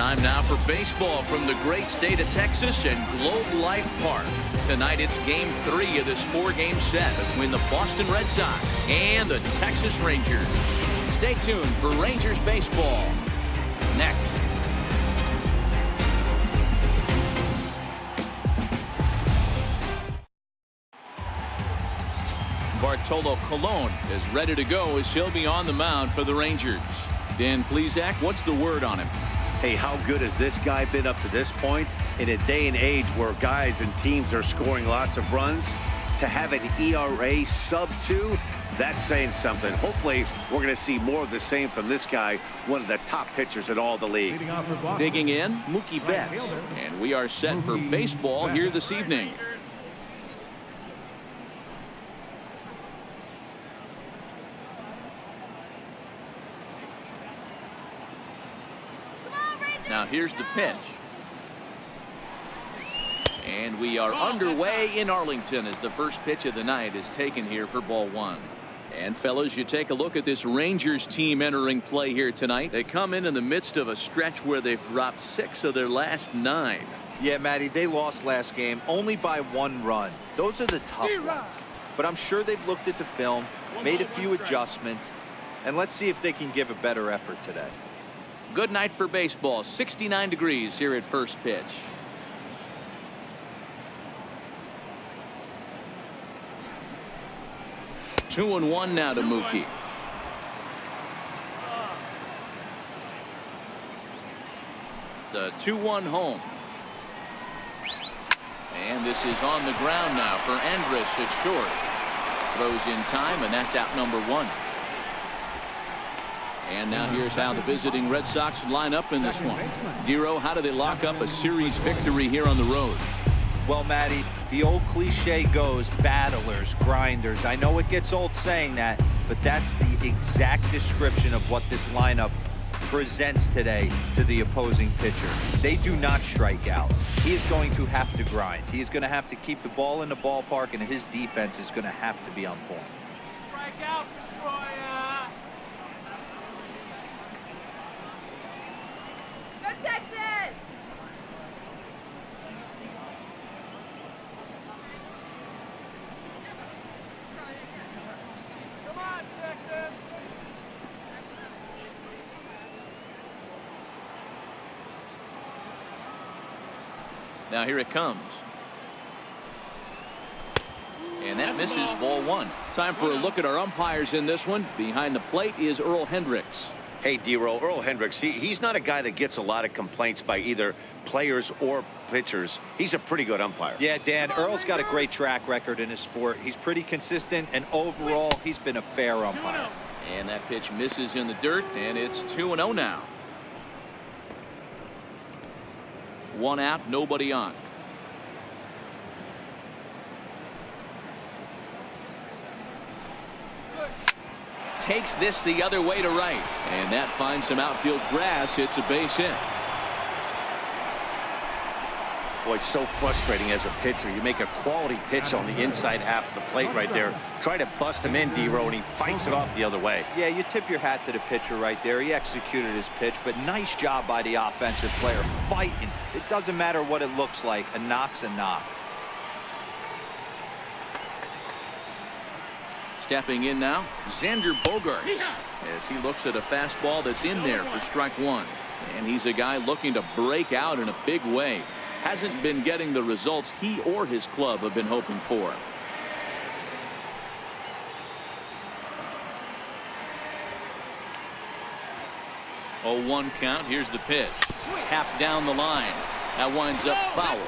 Time now for baseball from the great state of Texas and Globe Life Park. Tonight it's Game 3 of this 4-game set between the Boston Red Sox and the Texas Rangers. Stay tuned for Rangers baseball next. Bartolo Colon is ready to go as he'll be on the mound for the Rangers. Dan Plesac, what's the word on him? Hey, how good has this guy been up to this point? In a day and age where guys and teams are scoring lots of runs, to have an ERA sub-2, that's saying something. Hopefully, we're going to see more of the same from this guy, one of the top pitchers in all the league. Digging in, Mookie Betts. And we are set for baseball here this evening. Now here's the pitch. And we are underway in Arlington as the first pitch of the night is taken here for ball 1. And fellas, you take a look at this Rangers team entering play here tonight. They come in the midst of a stretch where they've dropped 6 of their last 9. Yeah, Matty, they lost last game only by 1 run. Those are the tough ones. But I'm sure they've looked at the film, made a few adjustments, and let's see if they can give a better effort today. Good night for baseball. 69 degrees here at first pitch. Two and one now to Mookie. The 2-1 home. And this is on the ground now for Andrus at short. Throws in time, and that's out number 1. And now here's how the visiting Red Sox line up in this one. Dero, how do they lock up a series victory here on the road? Well, Matty, the old cliche goes, battlers, grinders. I know it gets old saying that, but that's the exact description of what this lineup presents today to the opposing pitcher. They do not strike out. He is going to have to grind. He is going to have to keep the ball in the ballpark, and his defense is going to have to be on point. Strike out, PEDROIA! Go Texas! Come on, Texas! Now here it comes. And that misses ball 1. Time for a look at our umpires in this one. Behind the plate is Earl Hendricks. Hey, Dero, Earl Hendricks, he's not a guy that gets a lot of complaints by either players or pitchers. He's a pretty good umpire. Yeah, Dan, Earl's got a great track record in his sport. He's pretty consistent, and overall, he's been a fair umpire. And that pitch misses in the dirt, and it's 2-0 now. 1 out, nobody on. Takes this the other way to right, and that finds some outfield grass. It's a base hit. Boy, so frustrating as a pitcher. You make a quality pitch on the inside half of the plate right there. Try to bust him in, Dero, and he fights it off the other way. Yeah, you tip your hat to the pitcher right there. He executed his pitch, but nice job by the offensive player fighting. It doesn't matter what it looks like. A knock's a knock. Stepping in now, Xander Bogaerts, as he looks at a fastball that's in there for strike 1. And he's a guy looking to break out in a big way. Hasn't been getting the results he or his club have been hoping for. Oh, 1 count. Here's the pitch. Tapped down the line. That winds up foul.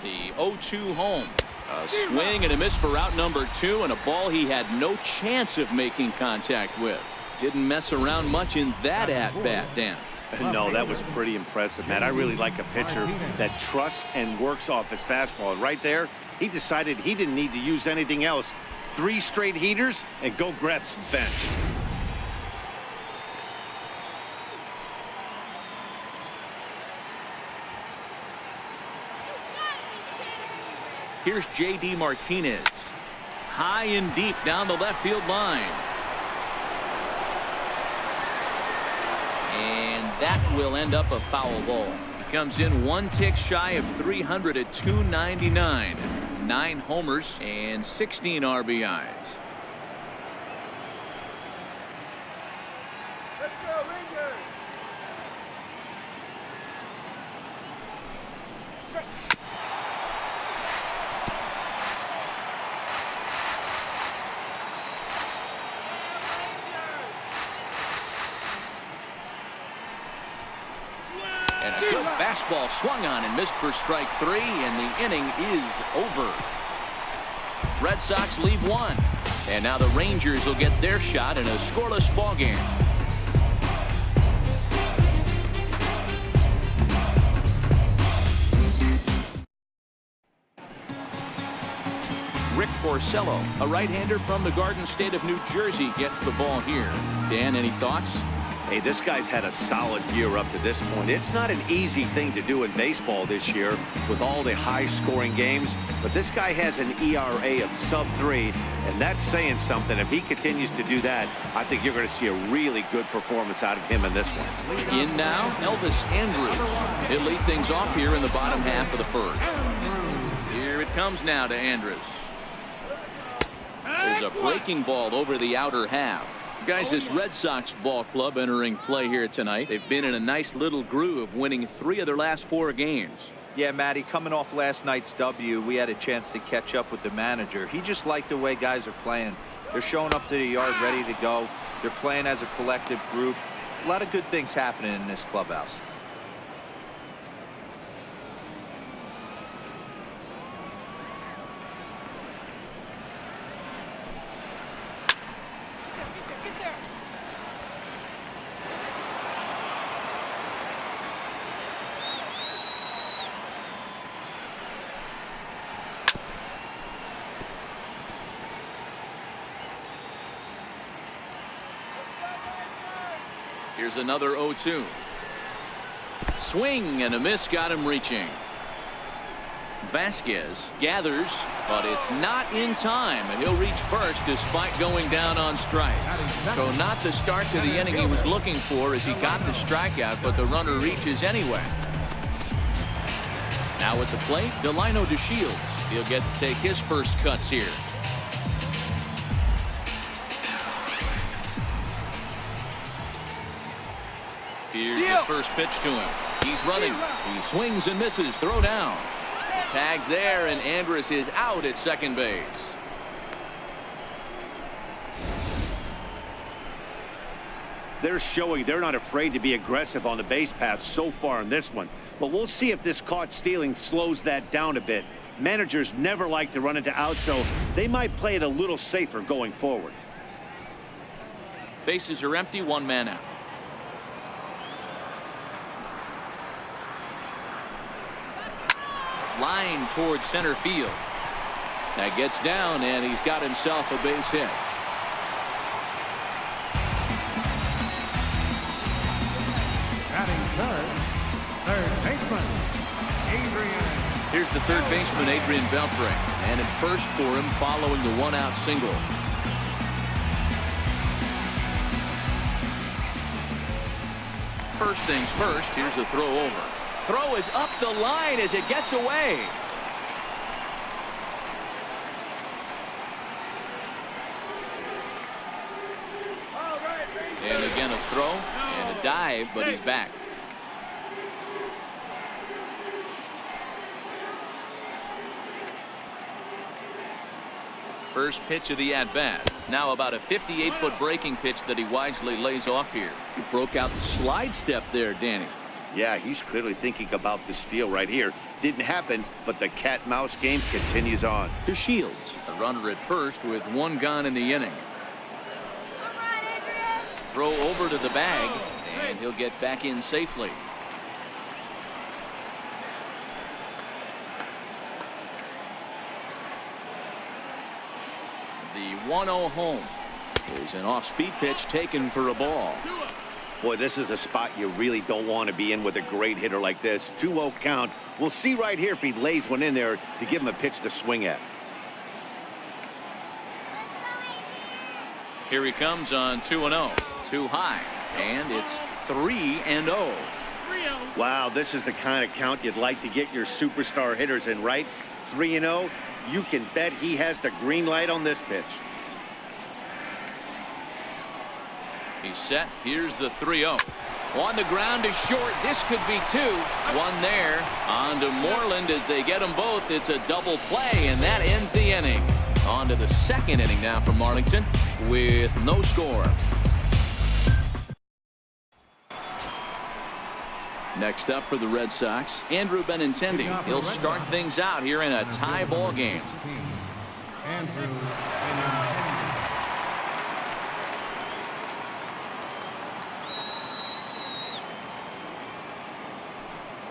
The 0-2 home. A swing and a miss for out number 2, and a ball he had no chance of making contact with. Didn't mess around much in that at-bat, Dan. No, that was pretty impressive, man. I really like a pitcher that trusts and works off his fastball. And right there, he decided he didn't need to use anything else. 3 straight heaters and go grab some bench. Here's J.D. Martinez. high and deep down the left field line. And that will end up a foul ball. He comes in one tick shy of 300 at 299. 9 homers and 16 RBIs. Let's go, Rangers! And a good fastball swung on and missed for strike 3, and the inning is over. Red Sox leave 1. And now the Rangers will get their shot in a scoreless ball game. Rick Porcello, a right-hander from the Garden State of New Jersey, gets the ball here. Dan, any thoughts? Hey, this guy's had a solid year up to this point. It's not an easy thing to do in baseball this year with all the high-scoring games, but this guy has an ERA of sub-3, and that's saying something. If he continues to do that, I think you're going to see a really good performance out of him in this one. In now, Elvis Andrus. He'll lead things off here in the bottom half of the first. Here it comes now to Andrus. There's a breaking ball over the outer half. Guys, this Red Sox ball club entering play here tonight. They've been in a nice little groove, winning 3 of their last 4 games. Yeah, Matty, coming off last night's W, we had a chance to catch up with the manager. He just liked the way guys are playing. They're showing up to the yard ready to go. They're playing as a collective group. A lot of good things happening in this clubhouse. Here's another 0-2. Swing and a miss got him reaching. Vasquez gathers, but it's not in time, and he'll reach first despite going down on strikes. So not the start to the inning he was looking for as he got the strikeout, but the runner reaches anyway. Now at the plate, Delino DeShields. He'll get to take his first cuts here. Here's the first pitch to him. He's running. He swings and misses. Throw down. Tags there, and Andrus is out at second base. They're showing they're not afraid to be aggressive on the base path so far in this one. But we'll see if this caught stealing slows that down a bit. Managers never like to run into outs, so they might play it a little safer going forward. Bases are empty, 1 man out. Line towards center field. That gets down, and he's got himself a base hit. Batting third baseman, Adrian. Here's the third baseman, Adrian Beltre. And at first for him following the 1-out single. First things first, here's a throw over. Throw is up the line as it gets away. And again a throw and a dive, but he's back. First pitch of the at-bat. Now about a 58-foot breaking pitch that he wisely lays off here. He broke out the slide step there, Danny. Yeah, he's clearly thinking about the steal right here. Didn't happen, but the cat-mouse game continues on. DeShields, a runner at first with 1 gone in the inning. Throw over to the bag, and he'll get back in safely. The 1-0 home is an off-speed pitch taken for a ball. Boy, this is a spot you really don't want to be in with a great hitter like this. 2-0 count. We'll see right here if he lays one in there to give him a pitch to swing at. Here he comes on 2-0. Too high. And it's 3-0. Wow, this is the kind of count you'd like to get your superstar hitters in, right? 3-0. You can bet he has the green light on this pitch. He's set. Here's the 3-0. On the ground is short. This could be two. One there. On to Moreland as they get them both. It's a double play, and that ends the inning. On to the second inning now from Arlington with no score. Next up for the Red Sox, Andrew Benintendi. He'll start things out here in a tie ball game. Andrew Benintendi.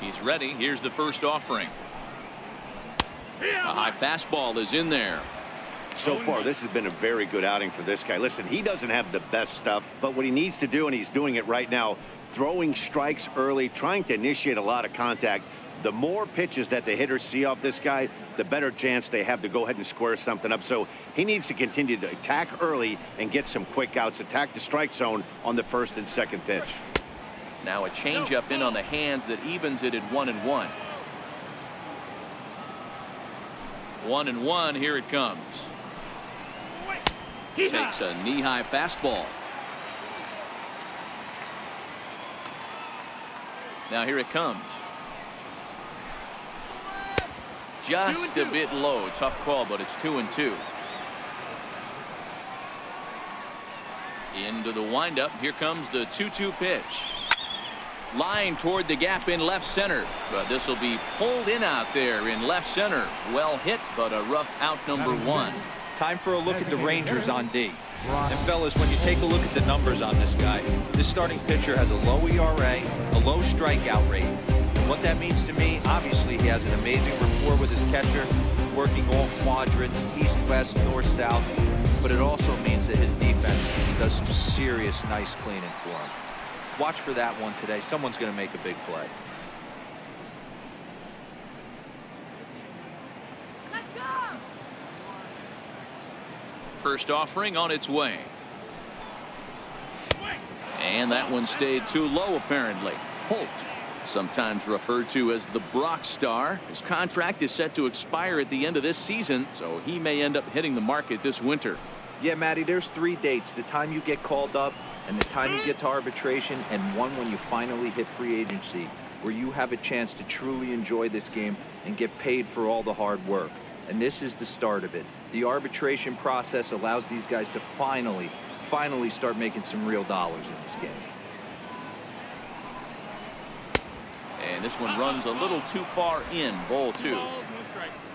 He's ready. Here's the first offering. A high fastball is in there. So far, this has been a very good outing for this guy. Listen, he doesn't have the best stuff, but what he needs to do, and he's doing it right now, throwing strikes early, trying to initiate a lot of contact. The more pitches that the hitters see off this guy, the better chance they have to go ahead and square something up. So he needs to continue to attack early and get some quick outs, attack the strike zone on the first and second pitch. Now a changeup in on the hands that evens it at 1-1. 1-1. Here it comes. Takes a knee-high fastball. Now here it comes. Just a bit low. Tough call, but it's 2-2. Into the windup. Here comes the 2-2 pitch. Line toward the gap in left center, but this will be pulled in out there in left center. Well hit, but a rough out number one. Time for a look at the Rangers on D. And fellas, when you take a look at the numbers on this guy, this starting pitcher has a low ERA, a low strikeout rate. And what that means to me, obviously he has an amazing rapport with his catcher, working all quadrants, east, west, north, south. But it also means that his defense does some serious nice cleaning for him. Watch for that one today. Someone's going to make a big play. First offering on its way. And that one stayed too low, apparently. Holt, sometimes referred to as the Brock Star. His contract is set to expire at the end of this season, so he may end up hitting the market this winter. Yeah, Matty, there's 3 dates. The time you get called up, and the time you get to arbitration, and one when you finally hit free agency, where you have a chance to truly enjoy this game and get paid for all the hard work. And this is the start of it. The arbitration process allows these guys to finally start making some real dollars in this game. And this one runs a little too far in. Ball 2.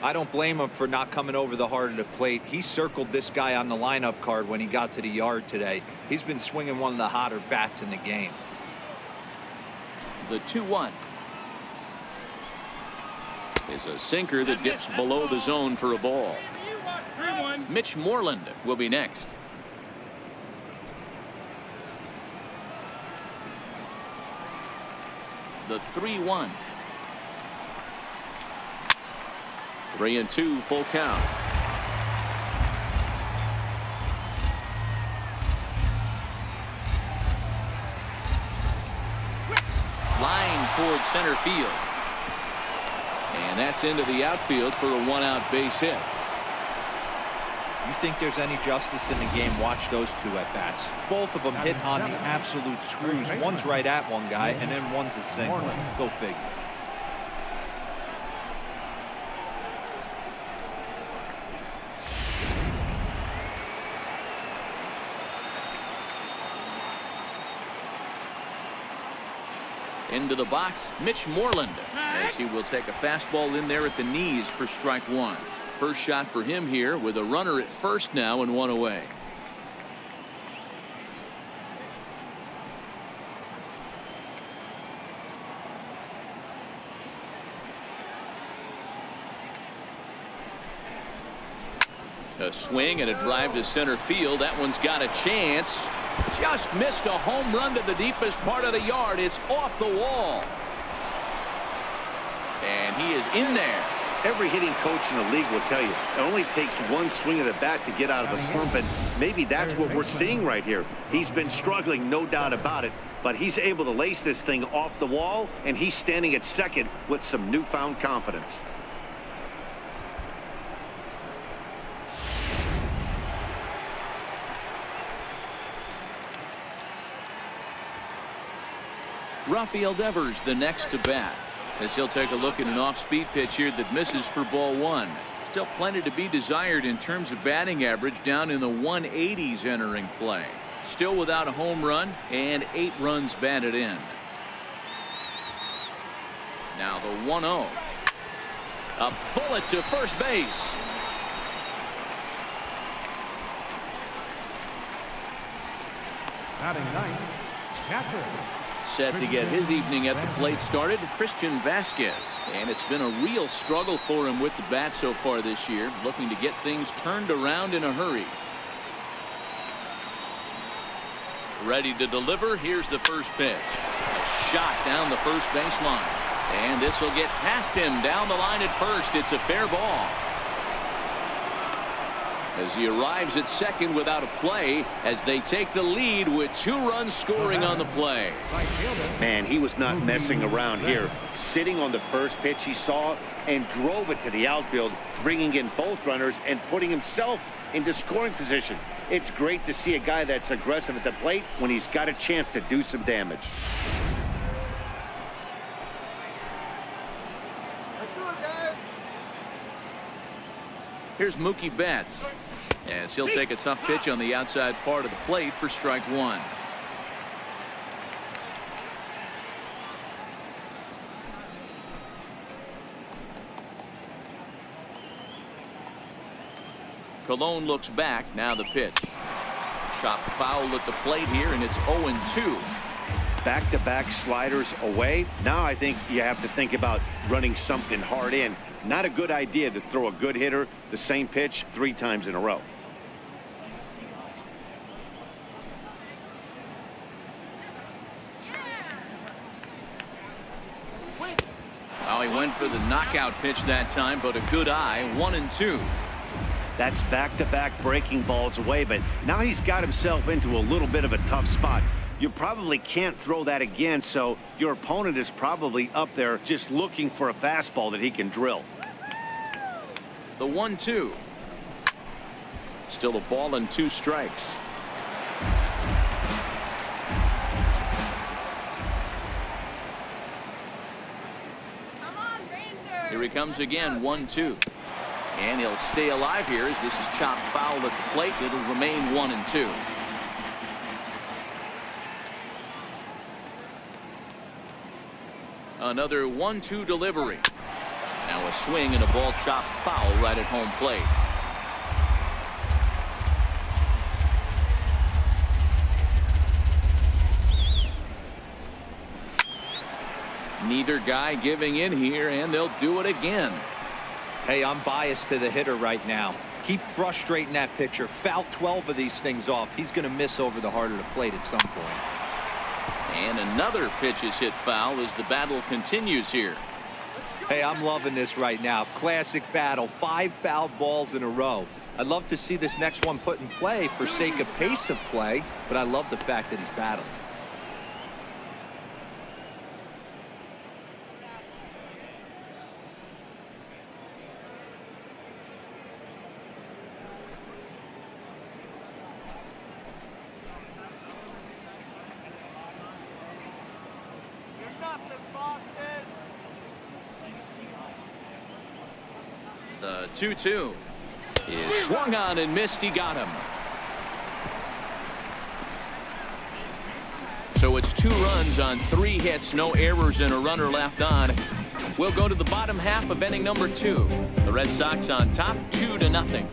I don't blame him for not coming over the heart of the plate. He circled this guy on the lineup card when he got to the yard today. He's been swinging one of the hotter bats in the game. The 2-1 is a sinker that dips below the zone for a ball. Mitch Moreland will be next. The 3-1. 3-2, full count. Line towards center field. And that's into the outfield for a 1-out base hit. You think there's any justice in the game? Watch those 2 at-bats. Both of them hit on the absolute screws. One's right at one guy, and then one's a single. Go figure. Into the box, Mitch Moreland, as he will take a fastball in there at the knees for strike 1. First shot for him here with a runner at first now and 1 away. A swing and a drive to center field. That one's got a chance. Just missed a home run to the deepest part of the yard. It's off the wall. And he is in there. Every hitting coach in the league will tell you it only takes one swing of the bat to get out of a slump, and maybe that's what we're seeing right here. He's been struggling, no doubt about it, but he's able to lace this thing off the wall, and he's standing at second with some newfound confidence. Rafael Devers the next to bat, as he'll take a look at an off-speed pitch here that misses for ball one. Still plenty to be desired in terms of batting average, down in the 180s entering play. Still without a home run and 8 runs batted in. Now the 1-0. A bullet to first base. Batting ninth, catcher. Set to get his evening at the plate started, Christian Vasquez. And it's been a real struggle for him with the bat so far this year, looking to get things turned around in a hurry. Ready to deliver. Here's the first pitch. A shot down the first baseline. And this will get past him down the line at first. It's a fair ball. As he arrives at second without a play, as they take the lead with 2 runs scoring on the play. Man, he was not messing around here. Sitting on the first pitch he saw and drove it to the outfield, bringing in both runners and putting himself into scoring position. It's great to see a guy that's aggressive at the plate when he's got a chance to do some damage. Let's do it, guys. Here's Mookie Betts, as he'll take a tough pitch on the outside part of the plate for strike 1. Colon looks back. Now the pitch. Chopped foul at the plate here, and it's 0-2. Back-to-back sliders away. Now I think you have to think about running something hard in. Not a good idea to throw a good hitter the same pitch 3 times in a row. Well, he went for the knockout pitch that time, but a good eye. 1-2. That's back-to-back breaking balls away, but now he's got himself into a little bit of a tough spot. You probably can't throw that again, so your opponent is probably up there just looking for a fastball that he can drill. The 1-2. Still a ball and 2 strikes. Come on, Ranger. Here he comes again. 1-2. And he'll stay alive here as this is chopped foul at the plate. It'll remain 1-2. Another 1-2 delivery. Now a swing and a ball chopped foul right at home plate. Neither guy giving in here, and they'll do it again. Hey, I'm biased to the hitter right now. Keep frustrating that pitcher. Foul 12 of these things off. He's going to miss over the heart of the plate at some point. And another pitch is hit foul as the battle continues here. Hey, I'm loving this right now. Classic battle. 5 foul balls in a row. I'd love to see this next one put in play for sake of pace of play, but I love the fact that he's battling. Nothing, Boston. The 2-2 is swung on and missed. He got him. So it's 2 runs on 3 hits, no errors, and a runner left on. We'll go to the bottom half of inning number 2. The Red Sox on top 2-0.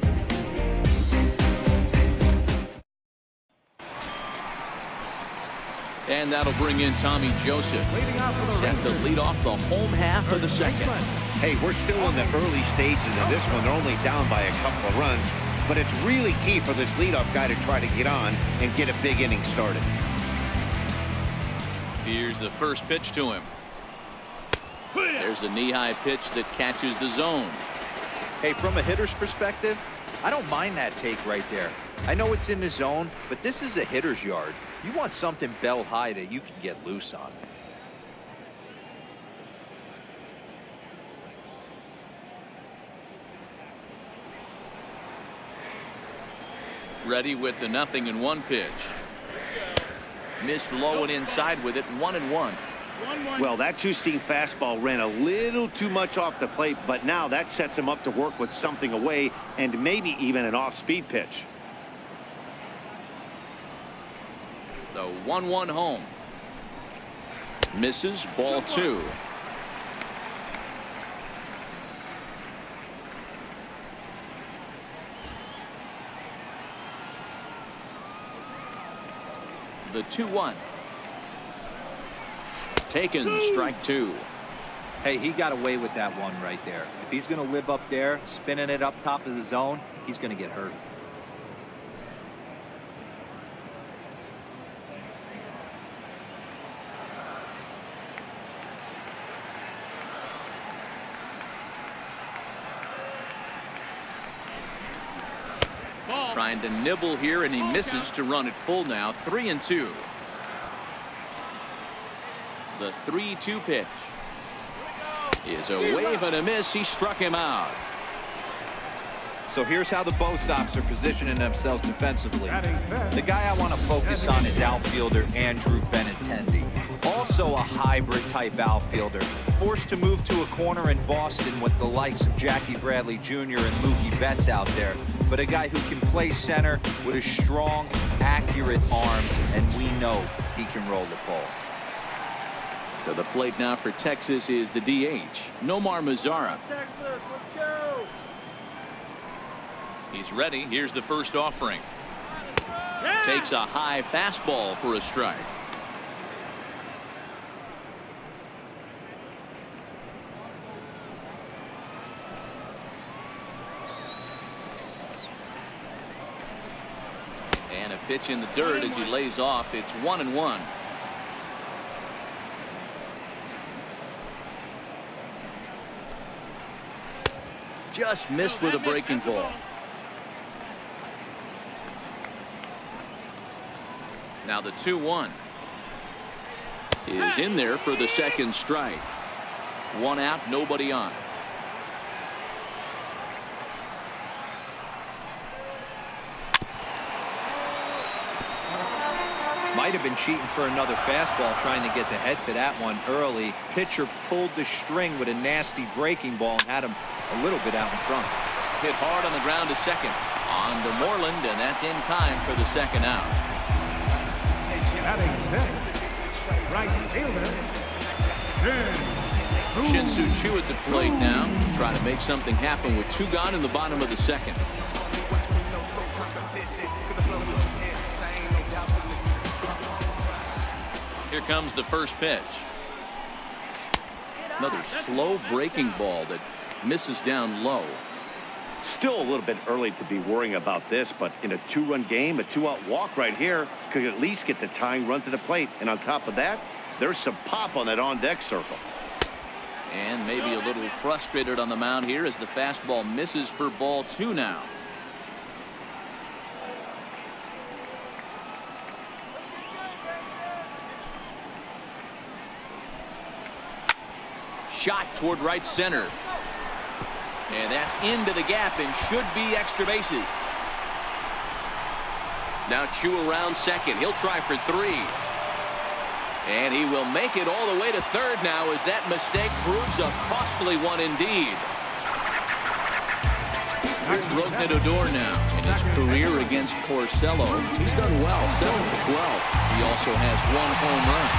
And that'll bring in Tommy Joseph, set to lead off the home half of the second. Hey, we're still in the early stages of this one. They're only down by a couple of runs, but it's really key for this leadoff guy to try to get on and get a big inning started. Here's the first pitch to him. There's a knee-high pitch that catches the zone. Hey, from a hitter's perspective, I don't mind that take right there. I know it's in the zone, but this is a hitter's yard. You want something bell high that you can get loose on. Ready with the 0-1 pitch. Missed low and inside with it. 1-1. Well, that two-seam fastball ran a little too much off the plate, but now that sets him up to work with something away and maybe even an off-speed pitch. The 1-1 home. Misses. Ball 2. The 2-1. Taken. Strike 2. Hey, he got away with that one right there. If he's going to live up there, spinning it up top of the zone, he's going to get hurt. Trying to nibble here, and he misses to run it full now. 3-2. The 3-2 pitch is a wave and a miss. He struck him out. So here's how the Bo Sox are positioning themselves defensively. The guy I want to focus on is outfielder Andrew Benintendi. Also a hybrid type outfielder, forced to move to a corner in Boston with the likes of Jackie Bradley Jr. and Mookie Betts out there. But a guy who can play center with a strong, accurate arm, and we know he can roll the ball. To the plate now for Texas is the DH, NOMAR MAZARA. Texas, let's go. He's ready. Here's the first offering. Takes a high fastball for a strike. And a pitch in the dirt as he lays off. It's 1-1. Just missed with a breaking ball. Now the 2-1 is in there for the second strike. 1 out, nobody on. Might have been cheating for another fastball, trying to get the head to that one early. Pitcher pulled the string with a nasty breaking ball and had him a little bit out in front. Hit hard on the ground to second. On to Moreland, and that's in time for the second out. Batting next, right fielder, Shin-Soo Choo at the plate now, trying to make something happen with 2 gone in the bottom of the second. Here comes the first pitch. Another slow breaking ball that misses down low. Still a little bit early to be worrying about this, but in a 2-run game, a 2-out walk right here could at least get the tying run to the plate. And on top of that, there's some pop on that on-deck circle. And maybe a little frustrated on the mound here as the fastball misses for ball 2 now. Shot toward right center. And that's into the gap and should be extra bases. Now Choo around second. He'll try for 3. And he will make it all the way to third now as that mistake proves a costly one indeed. Here's Rougned Odor now in his career against Porcello. He's done well, 7 for 12. He also has 1 home run.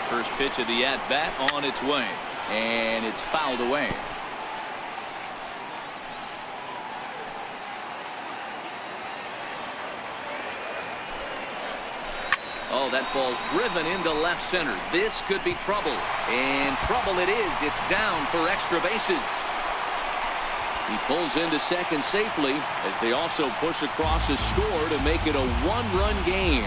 First pitch of the at-bat on its way, and it's fouled away. Oh, that ball's driven into left center. This could be trouble, and trouble it is. It's down for extra bases. He pulls into second safely as they also push across a score to make it a one-run game.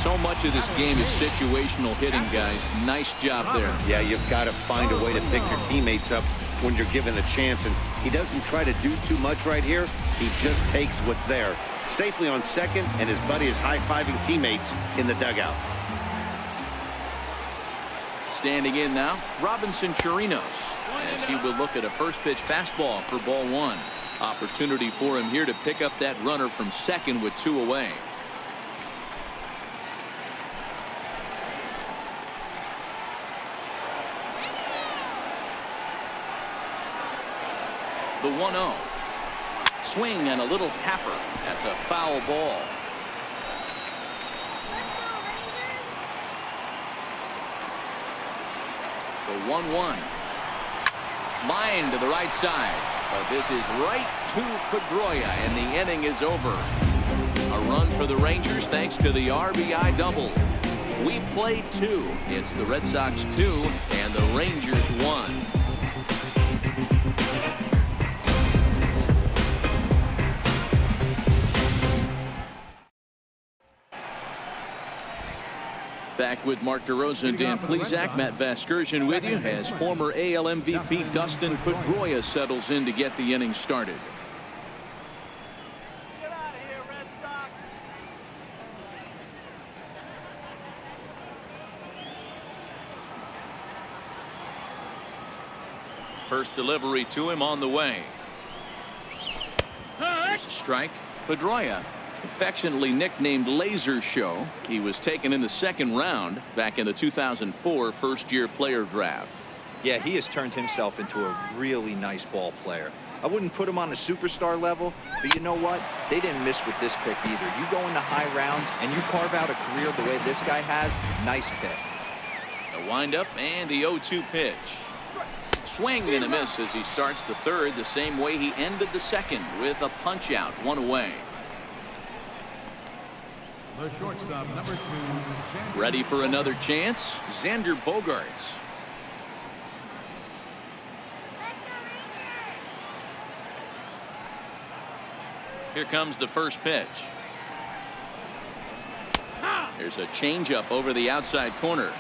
So much of this game is situational hitting, guys. Nice job there. Yeah, you've got to find a way to pick your teammates up when you're given the chance, and he doesn't try to do too much right here. He just takes what's there. Safely on second, and his buddy is high-fiving teammates in the dugout. Standing in now, Robinson Chirinos, as he will look at a first pitch fastball for ball one. Opportunity for him here to pick up that runner from second with 2 away. The 1-0. Swing and a little tapper. That's a foul ball. The 1-1. Line to the right side. But this is right to Pedroia, and the inning is over. A run for the Rangers thanks to the RBI double. We played 2. It's the Red Sox 2 and the Rangers 1. Back with Mark DeRosa and Dan Plesac. Matt Vasgersian with you as former AL MVP Dustin Pedroia settles in to get the inning started. Get out of here, Red Sox. First delivery to him on the way. There's a strike. Pedroia, affectionately nicknamed Laser Show. He was taken in the second round back in the 2004 first-year player draft. Yeah, he has turned himself into a really nice ball player. I wouldn't put him on a superstar level, but you know what? They didn't miss with this pick either. You go into high rounds and you carve out a career the way this guy has. Nice pick. The windup and the 0-2 pitch. Swing and a miss as he starts the third the same way he ended the second with a punch out, 1 away. The shortstop, number 2. Ready for another chance. Xander Bogaerts. Here comes the first pitch. There's a changeup over the outside corner.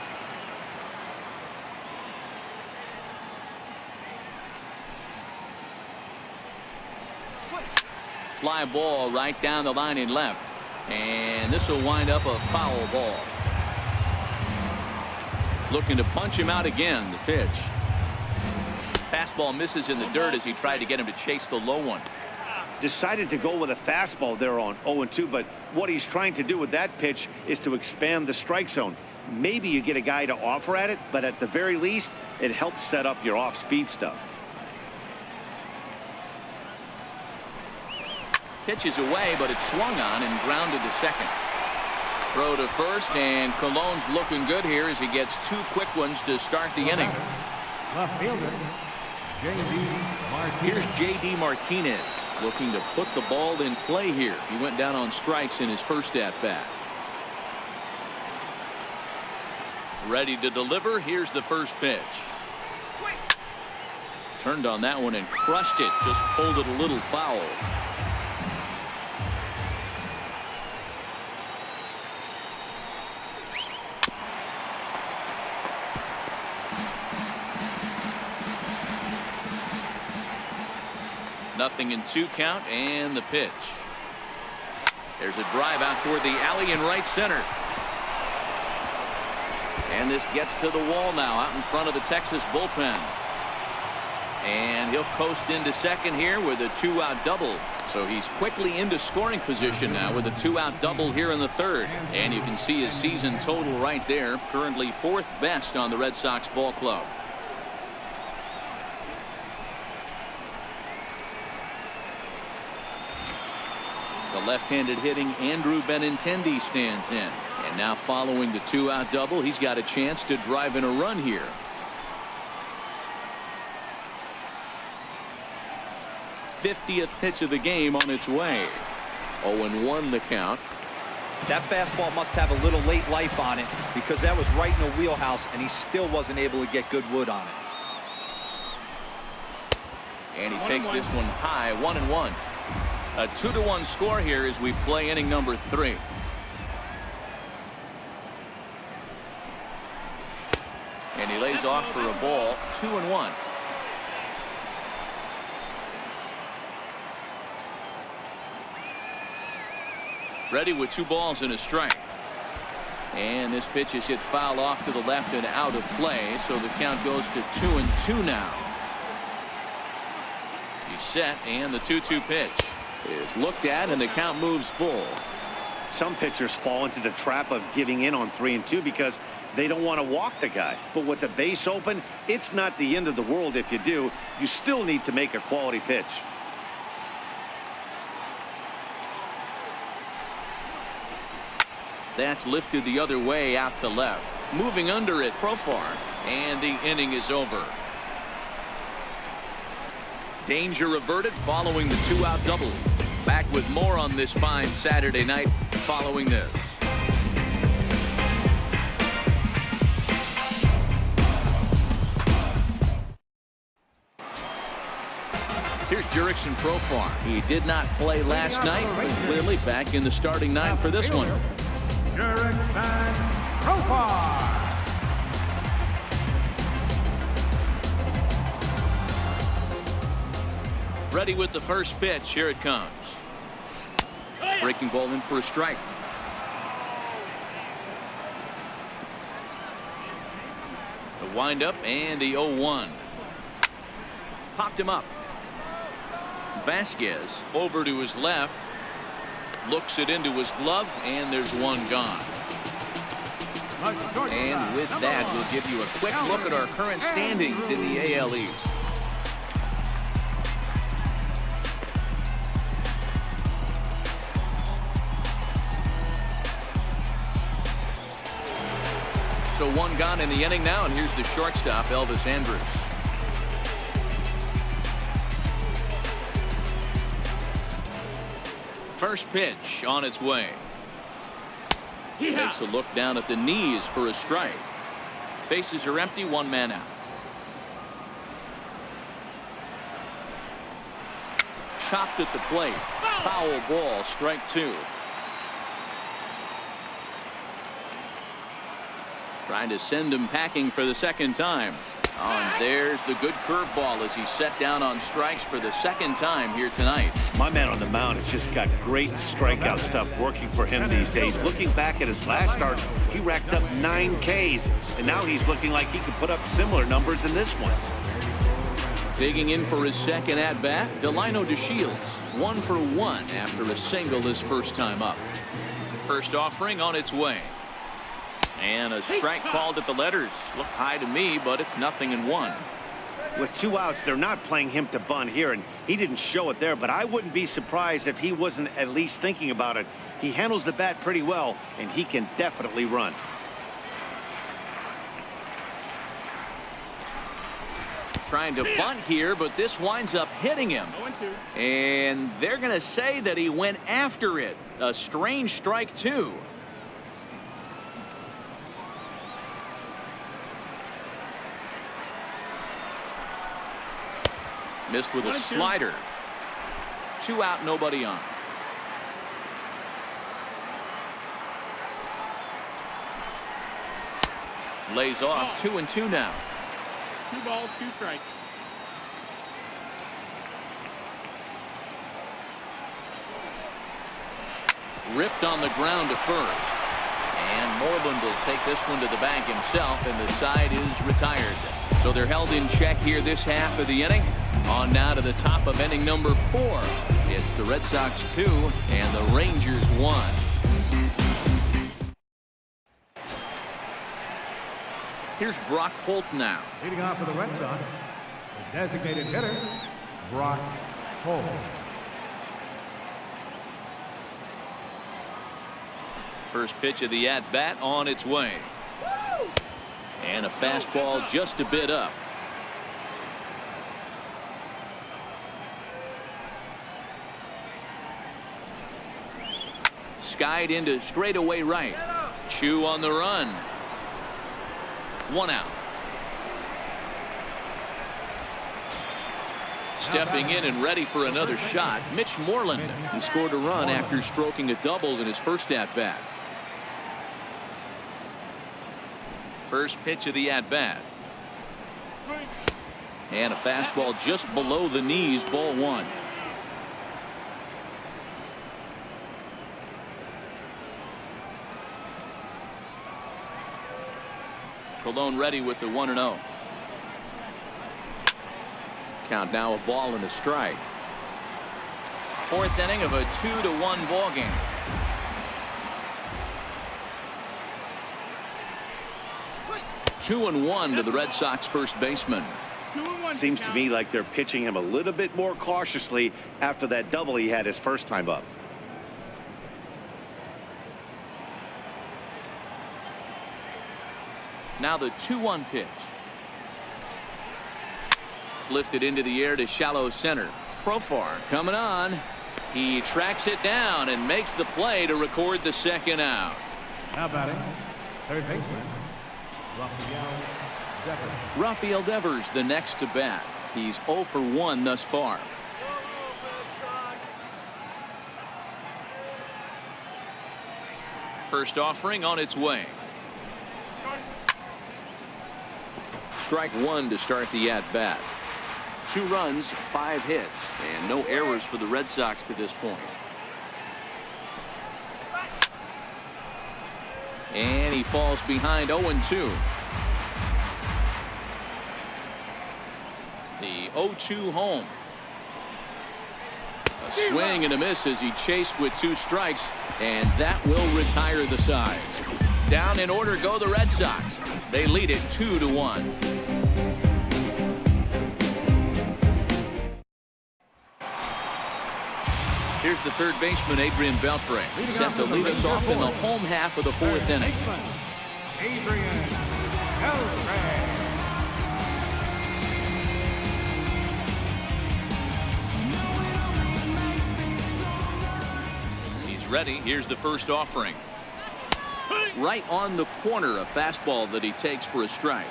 Fly ball right down the line in left. And this will wind up a foul ball. Looking to punch him out again. The pitch. Fastball misses in the dirt as he tried to get him to chase the low one. Decided to go with a fastball there on 0-2, but what he's trying to do with that pitch is to expand the strike zone. Maybe you get a guy to offer at it, but at the very least, it helps set up your off-speed stuff. Pitch is away, but it's swung on and grounded to second. Throw to first, and Cologne's looking good here as he gets 2 quick ones to start the inning. Left fielder, J.D. Martinez. Here's J.D. Martinez looking to put the ball in play here. He went down on strikes in his first at-bat. Ready to deliver. Here's the first pitch. Turned on that one and crushed it. Just pulled it a little foul. Nothing in 2 count, and the pitch. There's a drive out toward the alley in right center. And this gets to the wall now out in front of the Texas bullpen. And he'll coast into second here with a 2-out double. So he's quickly into scoring position now with a 2-out double here in the third. And you can see his season total right there. Currently 4th best on the Red Sox ball club. The left-handed hitting Andrew Benintendi stands in. And now following the 2-out double, he's got a chance to drive in a run here. '50th pitch of the game on its way. 0-1 the count. That fastball must have a little late life on it because that was right in the wheelhouse and he still wasn't able to get good wood on it. And he takes this one high, 1-1. A 2-1 score here as we play inning number 3. And he lays off for a ball, 2-1. Ready with 2 balls and a strike. And this pitch is hit foul off to the left and out of play, so the count goes to 2-2 now. He's set, and the 2-2 pitch is looked at, and the count moves full. Some pitchers fall into the trap of giving in on 3-2 because they don't want to walk the guy. But with the base open, it's not the end of the world if you do. You still need to make a quality pitch. That's lifted the other way out to left. Moving under it, Profar, and the inning is over. Danger averted following the 2-out double. Back with more on this fine Saturday night following this. Here's JURICKSON Profar. He did not play last night, but clearly back in the starting 9 for this one. JURICKSON Profar. Ready with the first pitch. Here it comes. Breaking ball in for a strike. The windup and the 0-1. Popped him up. Vasquez over to his left. Looks it into his glove, and there's one gone. And with that, we'll give you a quick look at our current standings in the AL East. So 1 gone in the inning now, and here's the shortstop, Elvis Andrus. First pitch on its way. Takes a look down at the knees for a strike. Bases are empty, 1 man out. Chopped at the plate. Foul ball, strike 2. Trying to send him packing for the second time. Oh, and there's the good curveball as he's set down on strikes for the second time here tonight. My man on the mound has just got great strikeout stuff working for him these days. Looking back at his last start, he racked up 9 Ks, and now he's looking like he could put up similar numbers in this one. Digging in for his second at-bat, Delino DeShields, 1 for 1 after a single his first time up. First offering on its way. And a strike called at the letters. Looked high to me, but it's 0-1. With 2 outs, they're not playing him to bunt here, and he didn't show it there, but I wouldn't be surprised if he wasn't at least thinking about it. He handles the bat pretty well, and he can definitely run. Trying to bunt here, but this winds up hitting him. And they're going to say that he went after it. A strange strike, too. Missed with a slider. 2 out, nobody on. Lays off, 2-2 now. 2 balls, 2 strikes. Ripped on the ground to first. And Moreland will take this one to the bank himself, and the side is retired. So they're held in check here this half of the inning. On now to the top of inning number 4. It's the Red Sox 2 and the Rangers 1. Here's Brock Holt now. Leading off for the Red Sox, the designated hitter, Brock Holt. First pitch of the at-bat on its way. And a fastball just a bit up. Skied into straightaway right. Chu on the run. 1 out. Stepping in and ready for another shot, Mitch Moreland. He scored a run after stroking a double in his first at-bat. First pitch of the at-bat. And a fastball just below the knees, ball one. Colon ready with the 1-0. Count now a ball and a strike. Fourth inning of a 2-1 ball game. Two and one to the Red Sox first baseman. Seems to me like they're pitching him a little bit more cautiously after that double he had his first time up. Now the 2-1 pitch. Lifted into the air to shallow center. Profar coming on. He tracks it down and makes the play to record the second out. Now batting, third baseman, RAFAEL Devers. RAFAEL Devers the next to bat. He's 0 for 1 thus far. First offering on its way. Strike one to start the at-bat. 2 runs, 5 hits, and no errors for the Red Sox to this point. And he falls behind 0-2. The 0-2 home. A swing and a miss as he chased with 2 strikes, and that will retire the side. Down in order go the Red Sox. They lead it 2-1. Here's the third baseman, Adrian Beltre, set to lead us off in the home half of the 4th inning. Adrian Beltre. He's ready. Here's the first offering. Right on the corner, a fastball that he takes for a strike.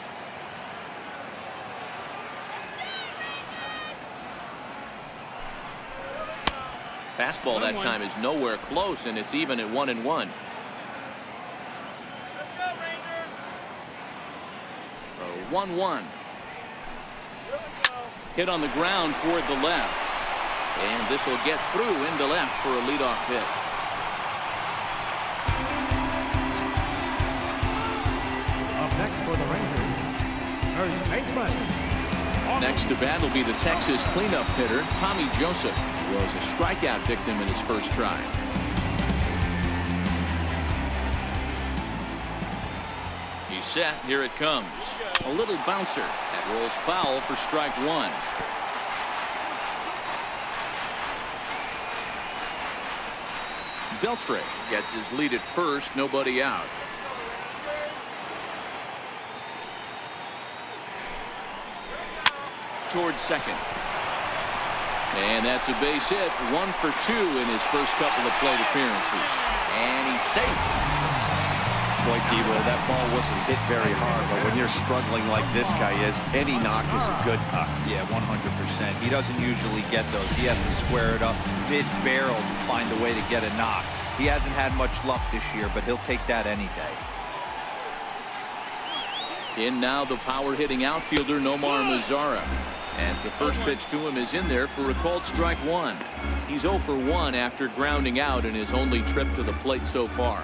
Fastball that time is nowhere close, and it's even at 1-1. 1-1. Hit on the ground toward the left, and this will get through into left for a leadoff hit. Up next for the Rangers, first baseman. Next to bat will be the Texas cleanup hitter, Tommy Joseph. Was a strikeout victim in his first try. He's set. Here it comes. A little bouncer that rolls foul for strike one. Beltre gets his lead at first. Nobody out. Towards second. And that's a base hit. 1 for 2 in his first couple of plate appearances. And he's safe. Boy, Devo, that ball wasn't hit very hard, but when you're struggling like this guy is, any knock is a good knock. Yeah, 100%. He doesn't usually get those. He has to square it up mid-barrel to find a way to get a knock. He hasn't had much luck this year, but he'll take that any day. In now the power-hitting outfielder, NOMAR MAZARA. As the first pitch to him is in there for a called strike one. He's 0 for 1 after grounding out in his only trip to the plate so far.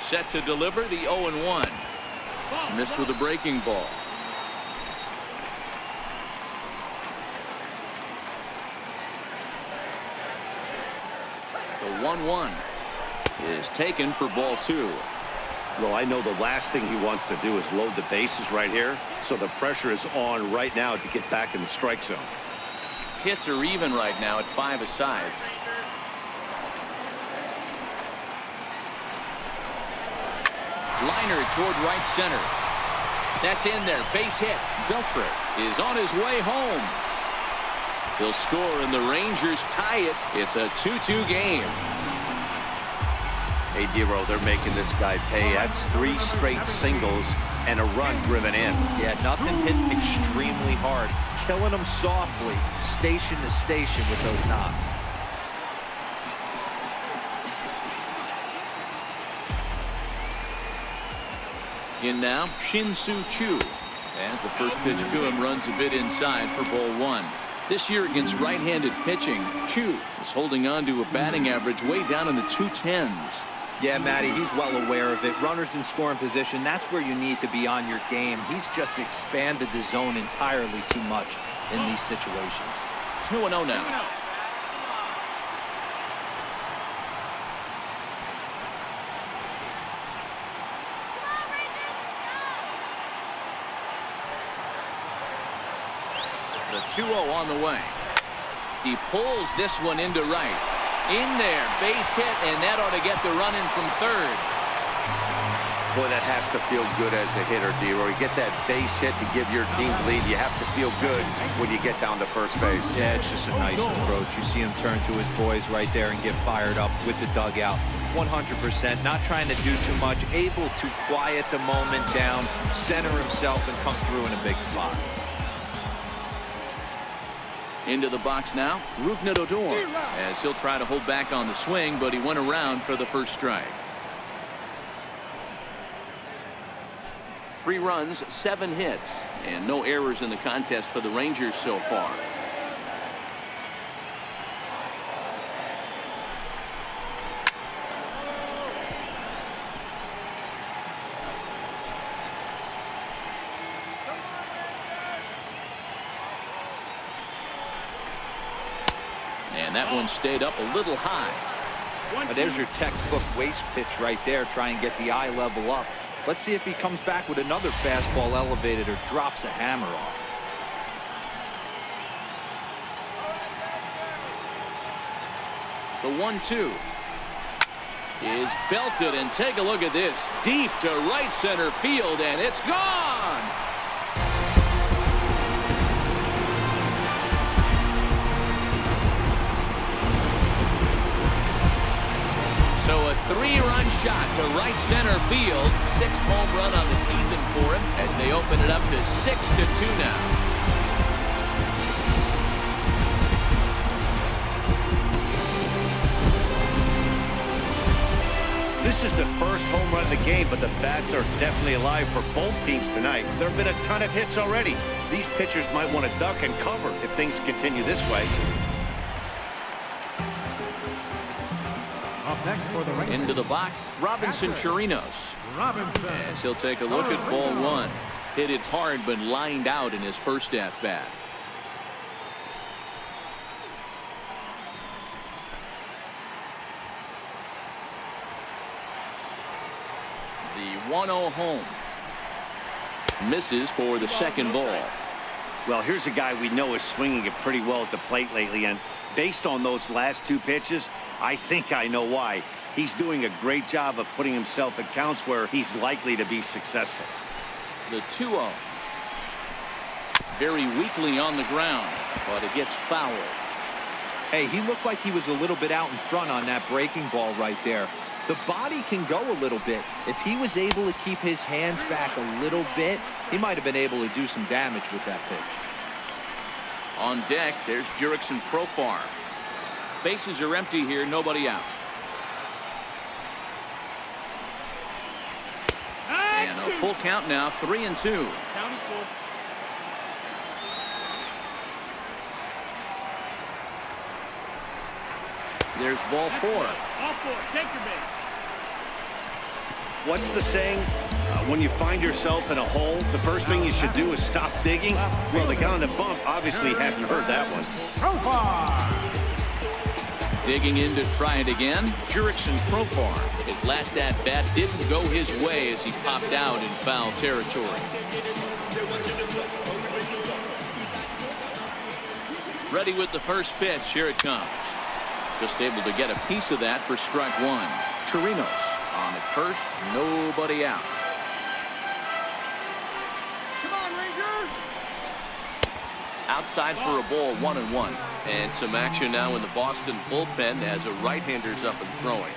Set to deliver the 0-1. Missed with a breaking ball. The 1-1 is taken for ball 2. Well, I know the last thing he wants to do is load the bases right here, so the pressure is on right now to get back in the strike zone. Hits are even right now at 5 aside. Liner toward right center. That's in there. Base hit. Beltre is on his way home. He'll score and the Rangers tie it. It's a 2-2 game. Hey, Dero, they're making this guy pay. That's 3 straight singles and a run driven in. Yeah, nothing hit extremely hard. Killing them softly, station to station with those knocks. In now, Shin-Soo Choo. As the first pitch to him runs a bit inside for ball 1. This year against right-handed pitching, Choo is holding on to a batting average way down in the 210s. Yeah, Matty, he's well aware of it. Runners in scoring position, that's where you need to be on your game. He's just expanded the zone entirely too much in these situations. 2-0 now. The 2-0 on the way. He pulls this one into right. In there, base hit, and that ought to get the run in from third. Boy, that has to feel good as a hitter, Dero. You get that base hit to give your team the lead. You have to feel good when you get down to first base. Yeah, it's just a nice approach. You see him turn to his boys right there and get fired up with the dugout. 100%, not trying to do too much, able to quiet the moment down, center himself, and come through in a big spot. Into the box now, Rougned Odor, as he'll try to hold back on the swing, but he went around for the first strike. 3 runs, 7 hits, and no errors in the contest for the Rangers so far. And that one stayed up a little high. There's your textbook waist pitch right there. Try and get the eye level up. Let's see if he comes back with another fastball elevated or drops a hammer off. The 1-2 is belted, and take a look at this. Deep to right center field, and it's gone. So a 3-run shot to right center field. 6th home run on the season for him as they open it up to 6-2 now. This is the first home run of the game, but the bats are definitely alive for both teams tonight. There have been a ton of hits already. These pitchers might want to duck and cover if things continue this way. Up next for the Rangers. Into the box, Robinson Chirinos. Robinson. As he'll take a look at ball 1. Hit it hard, but lined out in his first at-bat. The 1-0 home. Misses for the second ball. Well, here's a guy we know is swinging it pretty well at the plate lately, and based on those last 2 pitches, I think I know why. He's doing a great job of putting himself at counts where he's likely to be successful. The 2-0. Very weakly on the ground, but it gets fouled. Hey, he looked like he was a little bit out in front on that breaking ball right there. The body can go a little bit. If he was able to keep his hands back a little bit, he might have been able to do some damage with that pitch. On deck, there's JURICKSON PROFAR. Bases are empty here, nobody out. And a full count now, 3-2. Count is full. There's ball 4. All 4. Take your base. What's the saying? When you find yourself in a hole, the first thing you should do is stop digging. Well, the guy on the bump obviously hasn't heard that one. Profar. Digging in to try it again. JURICKSON PROFAR. His last at-bat didn't go his way as he popped out in foul territory. Ready with the first pitch. Here it comes. Just able to get a piece of that for strike 1. Chirinos on at first. Nobody out. Come on, Rangers. Outside for a ball, 1-1. And some action now in the Boston bullpen as a right-hander's up and throwing.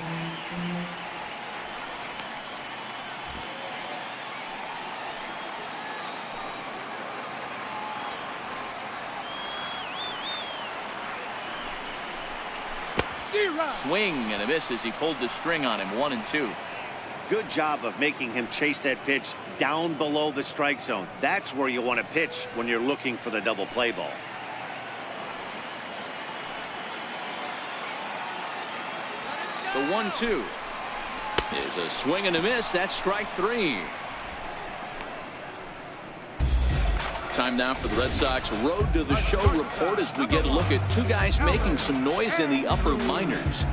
Swing and a miss as he pulled the string on him. 1-2. Good job of making him chase that pitch down below the strike zone. That's where you want to pitch when you're looking for the double play ball. The 1-2 is a swing and a miss. That's strike 3. Time now for the Red Sox Road to the Show report as we get a look at two guys making some noise in the upper minors.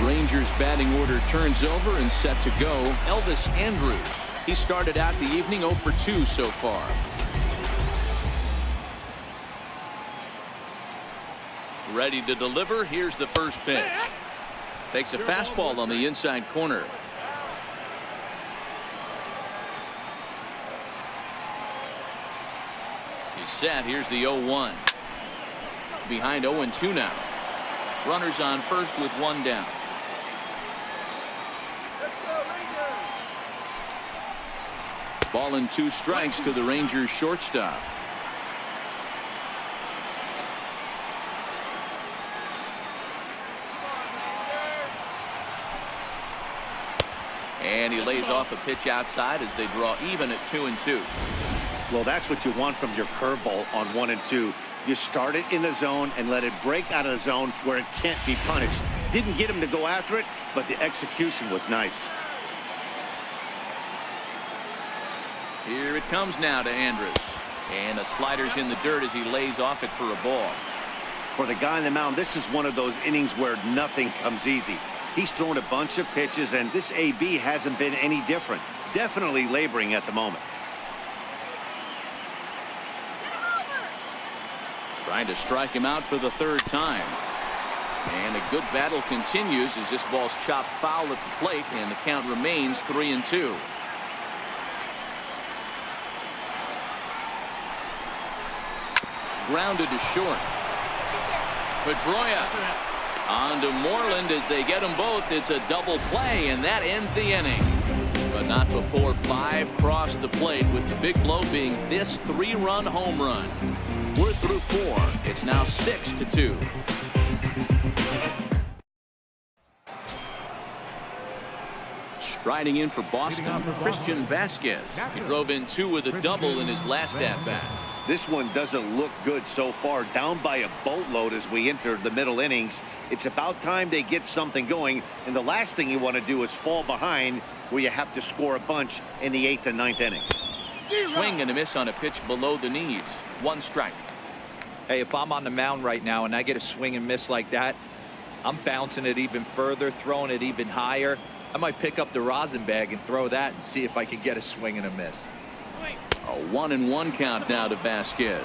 Rangers batting order turns over and set to go. Elvis Andrus. He started out the evening 0 for 2 so far. Ready to deliver. Here's the first pitch. Takes a fastball on the inside corner. He's set. Here's the 0-1. Behind 0-2 now. Runners on first with one down. Ball and 2 strikes to the Rangers shortstop. And he lays off a pitch outside as they draw even at 2-2. Well, that's what you want from your curveball on 1 and 2. You start it in the zone and let it break out of the zone where it can't be punished. Didn't get him to go after it, but the execution was nice. Here it comes now to Andrus. And the slider's in the dirt as he lays off it for a ball. For the guy on the mound, this is one of those innings where nothing comes easy. He's thrown a bunch of pitches, and this AB hasn't been any different. Definitely laboring at the moment. Trying to strike him out for the 3rd time. And a good battle continues as this ball's chopped foul at the plate, and the count remains 3-2. Grounded to short. Pedroia on to Moreland as they get them both. It's a double play, and that ends the inning. But not before 5 crossed the plate, with the big blow being this 3-run home run. We're through 4. It's now 6-2. Striding in for Boston, Christian Vasquez. He drove in 2 with a double in his last at-bat. This one doesn't look good so far. Down by a boatload as we enter the middle innings. It's about time they get something going, and the last thing you want to do is fall behind where you have to score a bunch in the 8th and 9th innings. Swing and a miss on a pitch below the knees. 1 strike. Hey, if I'm on the mound right now and I get a swing and miss like that, I'm bouncing it even further, throwing it even higher. I might pick up the rosin bag and throw that and see if I can get a swing and a miss. A 1-1 count now to Vasquez.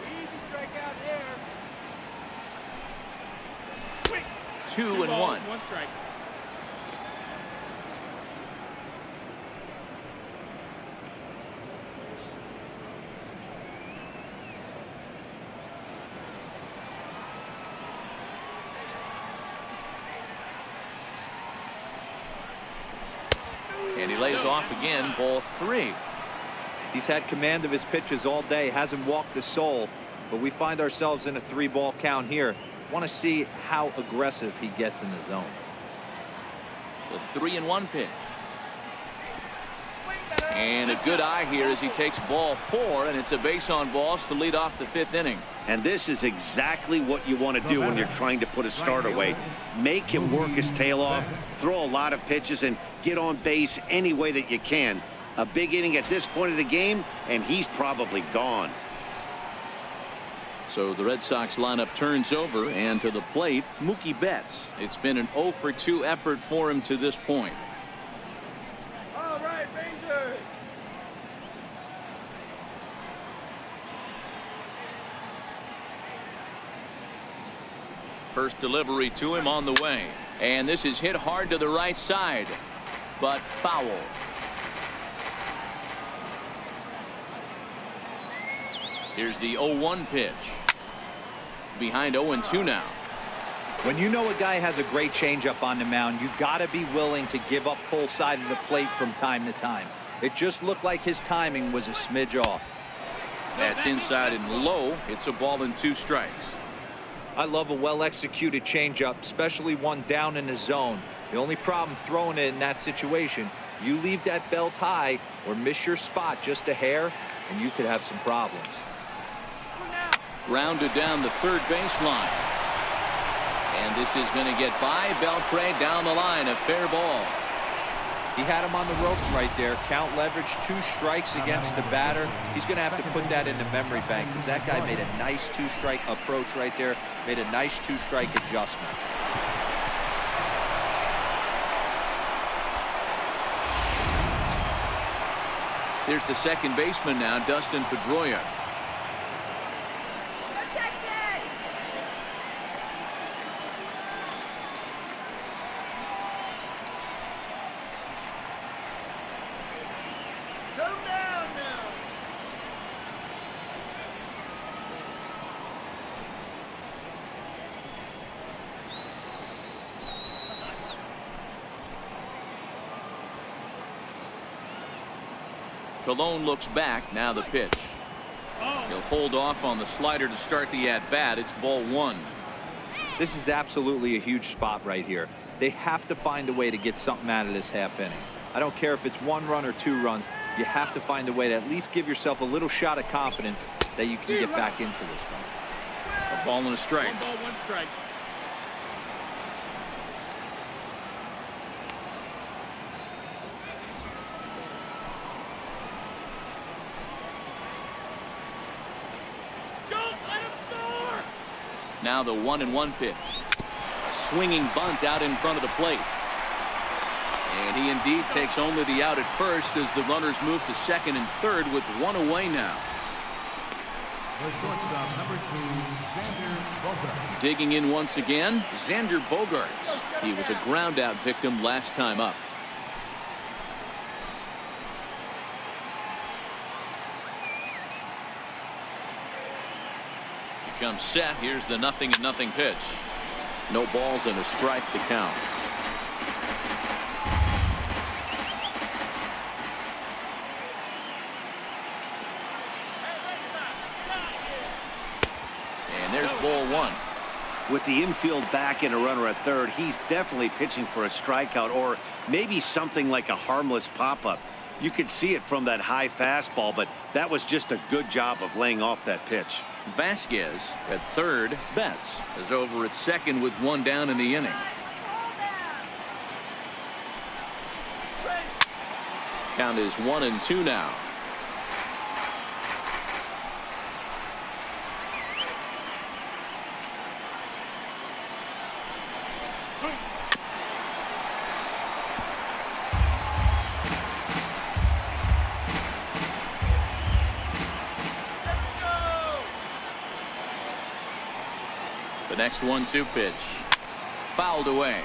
Easy strikeout here. 2-1. 1 strike. And he lays off again. Ball 3. He's had command of his pitches all day, hasn't walked a soul, but we find ourselves in a 3-ball count here. Want to see how aggressive he gets in the zone. The 3-1 pitch. And a good eye here as he takes ball 4, and it's a base on balls to lead off the 5th inning. And this is exactly what you want to do when you're trying to put a starter away. Make him work his tail off, throw a lot of pitches, and get on base any way that you can. A big inning at this point of the game, and he's probably gone. So the Red Sox lineup turns over, and to the plate, Mookie Betts. It's been an 0 for 2 effort for him to this point. All right, Rangers. First delivery to him on the way, and this is hit hard to the right side, but foul. Here's the 0-1 pitch. Behind 0-2 now. When you know a guy has a great changeup on the mound, you got to be willing to give up full side of the plate from time to time. It just looked like his timing was a smidge off. That's inside and low. It's a ball and 2 strikes. I love a well-executed changeup, especially one down in the zone. The only problem throwing it in that situation, you leave that belt high or miss your spot just a hair, and you could have some problems. Grounded down the third baseline. And this is going to get by Beltre down the line. A fair ball. He had him on the ropes right there. Count leverage, 2 strikes against the batter. He's going to have to put that in the memory bank because that guy made a nice 2-strike approach right there. Made a nice 2-strike adjustment. There's the second baseman now, Dustin Pedroia. Colon looks back. Now the pitch. He'll hold off on the slider to start the at-bat. It's ball 1. This is absolutely a huge spot right here. They have to find a way to get something out of this half inning. I don't care if it's 1 run or 2 runs. You have to find a way to at least give yourself a little shot of confidence that you can get back into this one. A ball and a strike. 1 ball, 1 strike. Now the 1-1 pitch. A swinging bunt out in front of the plate. And he indeed takes only the out at first as the runners move to second and third with 1 away now. Digging in once again, Xander Bogaerts. He was a ground out victim last time up. Comes set. Here's the 0-0 pitch. No balls and a strike to count. And there's ball 1. With the infield back and a runner at third, he's definitely pitching for a strikeout or maybe something like a harmless pop-up. You could see it from that high fastball, but that was just a good job of laying off that pitch. Vasquez at third. Betts is over at second with 1 down in the inning. Count is 1-2 now. The next 1-2 pitch. Fouled away.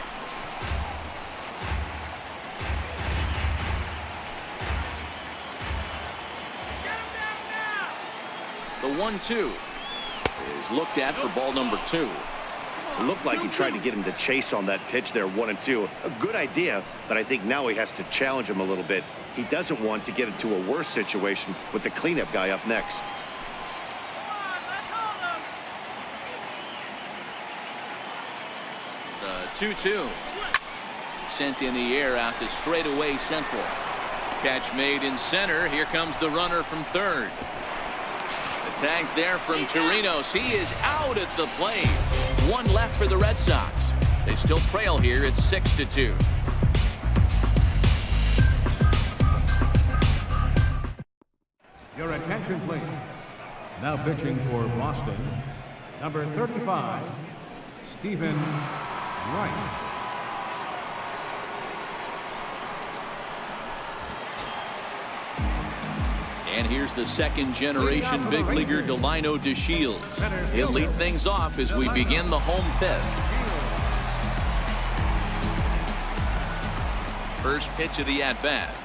The 1-2 is looked at for ball number 2. It looked like he tried to get him to chase on that pitch there, 1-2. A good idea, but I think now he has to challenge him a little bit. He doesn't want to get into a worse situation with the cleanup guy up next. The 2-2 sent in the air out to straightaway central. Catch made in center. Here comes the runner from third. The tag's there from Torinos. He is out at the plate. 1 left for the Red Sox. They still trail here. It's 6-2. Your attention, please. Now pitching for Boston, number 35, Stephen Wright. And here's the second-generation big leaguer Delino DeShields. He'll lead things off as we begin the home 5th. First pitch of the at-bat.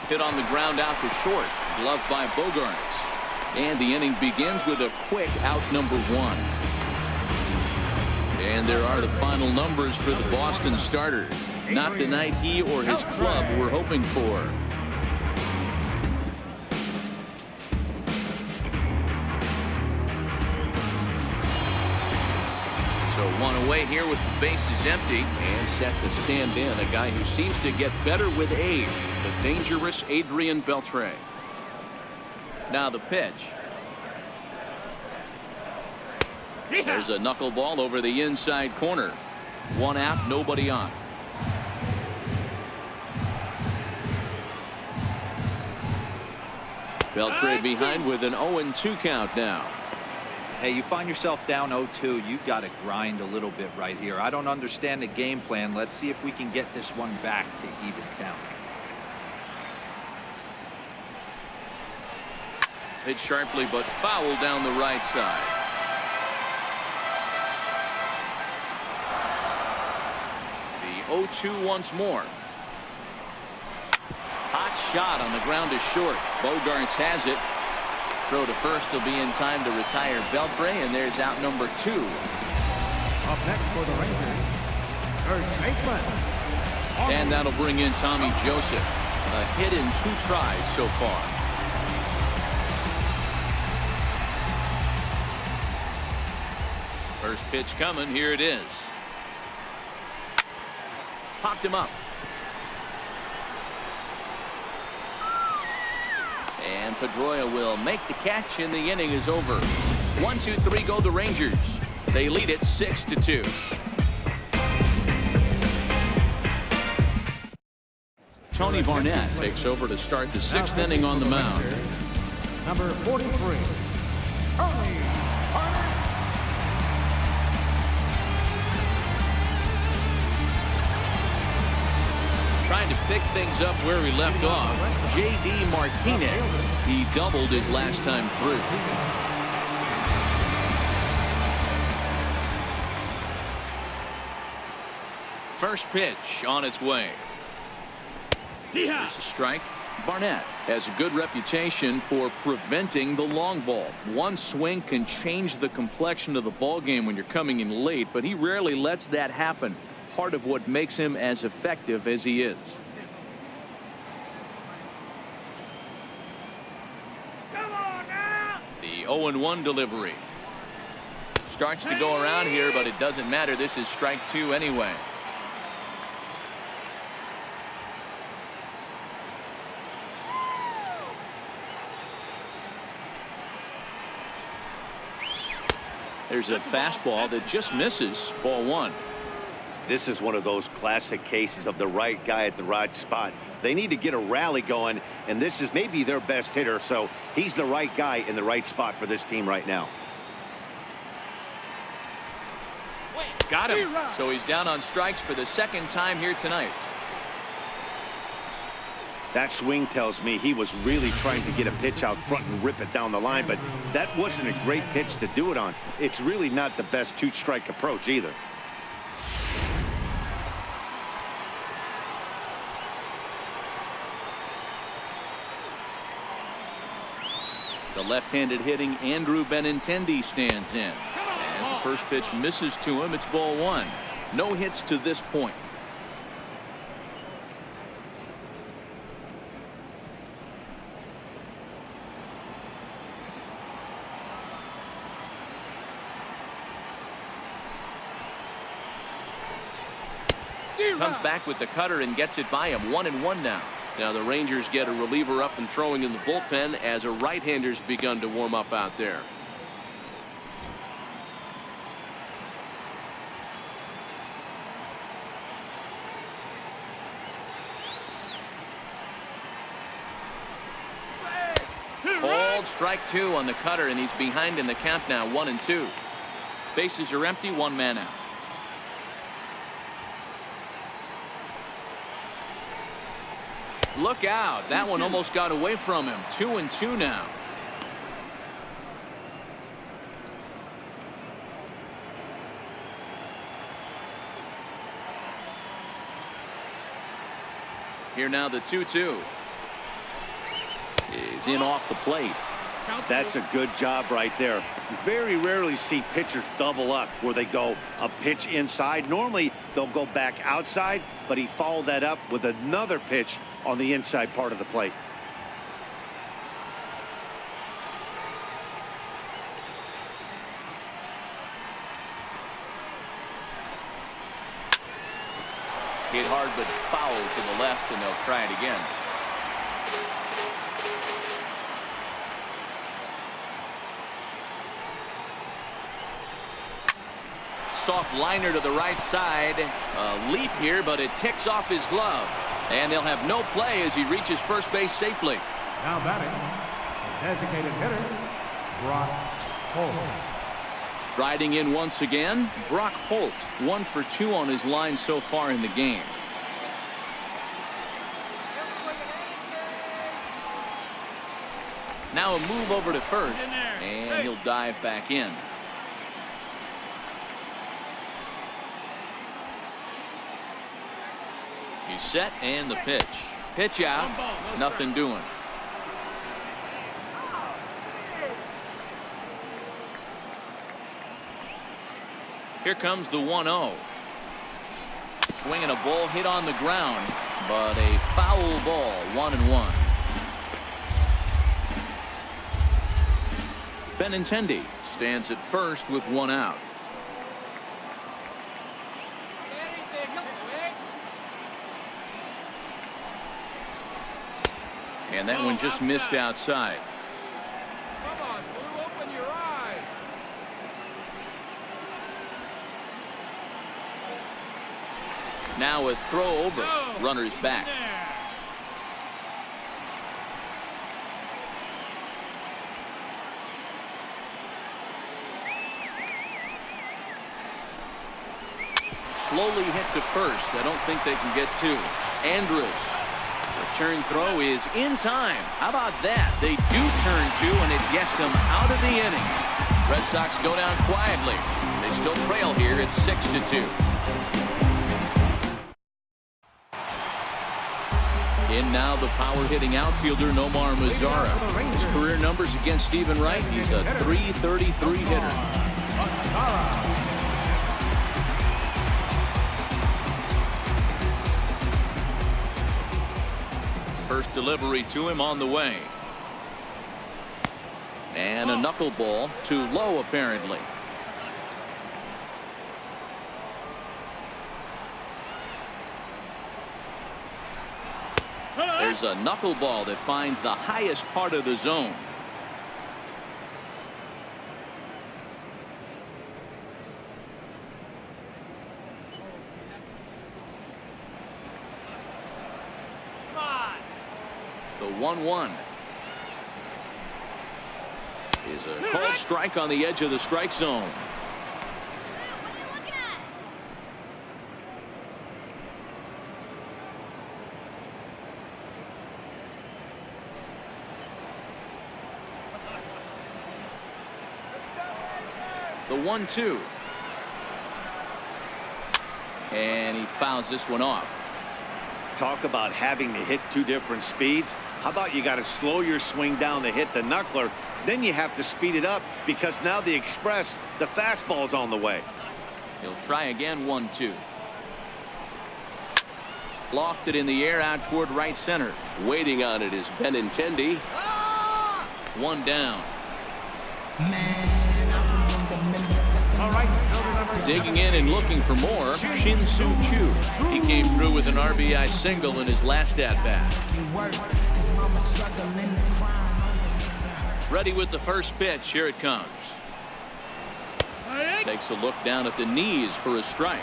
Hit on the ground out to short. Glove by Bogarts. And the inning begins with a quick out number 1. And there are the final numbers for the Boston starter. Not the night he or his club were hoping for. So 1 away here with the bases empty. And set to stand in a guy who seems to get better with age. The dangerous Adrian Beltre. Now the pitch. There's a knuckleball over the inside corner. 1 out, nobody on. Beltre behind with an 0-2 count now. Hey, you find yourself down 0-2, you got to grind a little bit right here. I don't understand the game plan. Let's see if we can get this one back to even count. Hit sharply but foul down the right side. The 0-2 once more. Hot shot on the ground is short. Bogarts has it. Throw to first will be in time to retire Beltre, and there's out number 2. Up next for the Rangers, third baseman. And that'll bring in Tommy Joseph. A hit in 2 tries so far. First pitch coming. Here it is. Popped him up. And Pedroia will make the catch, and the inning is over. 1-2-3 go the Rangers. They lead it 6-2. Tony Barnett takes over to start the 6th inning on the mound. Number 43, Tony Barnett. Trying to pick things up where he left off. J.D. Martinez. He doubled his last time through. First pitch on its way. There's a strike. Barnett has a good reputation for preventing the long ball. One swing can change the complexion of the ball game when you're coming in late, but he rarely lets that happen. Part of what makes him as effective as he is. Come on now. The 0-1 delivery. Starts to go around here, but it doesn't matter. This is strike 2 anyway. There's a fastball that just misses. Ball 1. This is one of those classic cases of the right guy at the right spot. They need to get a rally going, and this is maybe their best hitter, so he's the right guy in the right spot for this team right now. Got him. So he's down on strikes for the 2nd time here tonight. That swing tells me he was really trying to get a pitch out front and rip it down the line, but that wasn't a great pitch to do it on. It's really not the best 2-strike approach either. The left-handed hitting Andrew Benintendi stands in. As the first pitch misses to him, it's ball 1. No hits to this point. Comes back with the cutter and gets it by him. 1-1 now. Now the Rangers get a reliever up and throwing in the bullpen as a right-hander's begun to warm up out there. Called strike 2 on the cutter, and he's behind in the count now. 1-2. Bases are empty. 1 man out. Look out. That one almost got away from him. 2-2 now. Here now the 2-2. is in off the plate. That's a good job right there. Very rarely see pitchers double up where they go a pitch inside. Normally they'll go back outside, but he followed that up with another pitch on the inside part of the plate. Hit hard but foul to the left, and they'll try it again. Soft liner to the right side. A leap here, but it ticks off his glove. And they'll have no play as he reaches first base safely. Now batting, the designated hitter, Brock Holt. Striding in once again, Brock Holt, 1 for 2 on his line so far in the game. Now a move over to first, and he'll dive back in. He's set, and the pitch. Pitch out, nothing doing. Here comes the 1-0. Swinging a ball hit on the ground, but a foul ball, 1-1. Benintendi stands at first with 1 out. And that one just missed outside. Come on, Blue, open your eyes. Now a throw over. Runners back. Slowly hit to first. I don't think they can get 2. Andrus. Return throw is in time. How about that? They do turn 2, and it gets them out of the inning. Red Sox go down quietly. They still trail here. It's 6-2. In now the power-hitting outfielder Nomar Mazara. His career numbers against Stephen Wright. He's a .333 hitter. First delivery to him on the way. And a knuckleball too low, apparently. There's a knuckleball that finds the highest part of the zone. The 1-1 is a called strike on the edge of the strike zone. The 1-2. And he fouls this one off. Talk about having to hit 2 different speeds. How about you got to slow your swing down to hit the knuckler, then you have to speed it up because now the express, the fastball's on the way. He'll try again. 1-2. Lofted in the air out toward right center. Waiting on it is Benintendi. 1 down. All right, Digging in and looking for more, Shin-Soo Choo. He came through with an RBI single in his last at-bat. Ready with the first pitch. Here it comes. Takes a look down at the knees for a strike.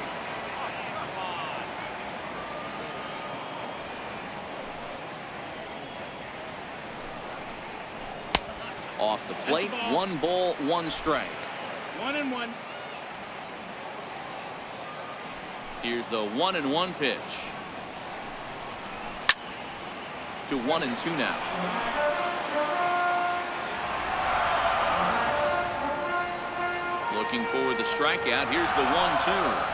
Off the plate, 1 ball, 1 strike. 1-1. Here's the 1-1 pitch. To 1-2 now. Looking for the strikeout. Here's the 1-2.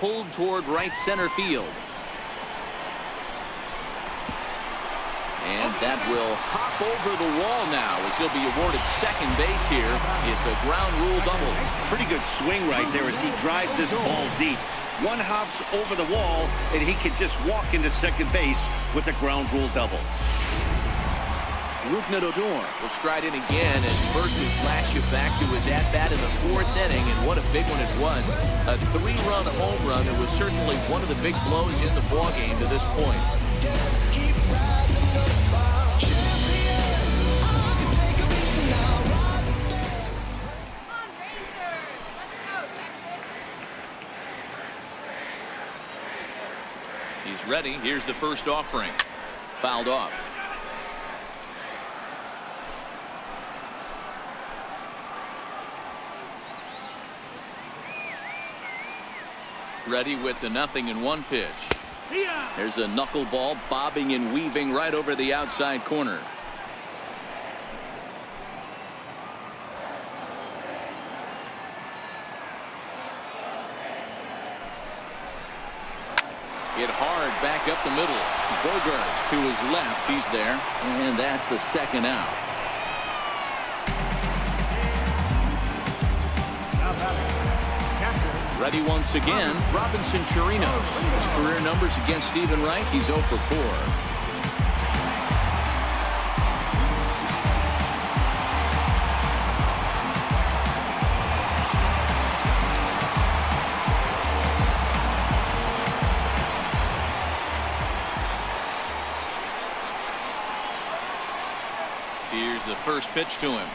Pulled toward right center field. And that will hop over the wall now as he'll be awarded second base here. It's a ground rule double. Pretty good swing right there as he drives this ball deep. One hops over the wall, and he can just walk into second base with a ground rule double. Odor will stride in again, and first we flash you back to his at-bat in the fourth inning, and what a big one it was. A three-run home run. It was certainly one of the big blows in the ballgame to this point. He's ready. Here's the first offering. Fouled off. Ready with the 0-1 pitch. There's a knuckleball bobbing and weaving right over the outside corner. Hit hard back up the middle. Bogarts to his left. He's there. And that's the second out. Ready once again, Robinson Chirinos. His career numbers against Stephen Wright, he's 0 for 4. Here's the first pitch to him.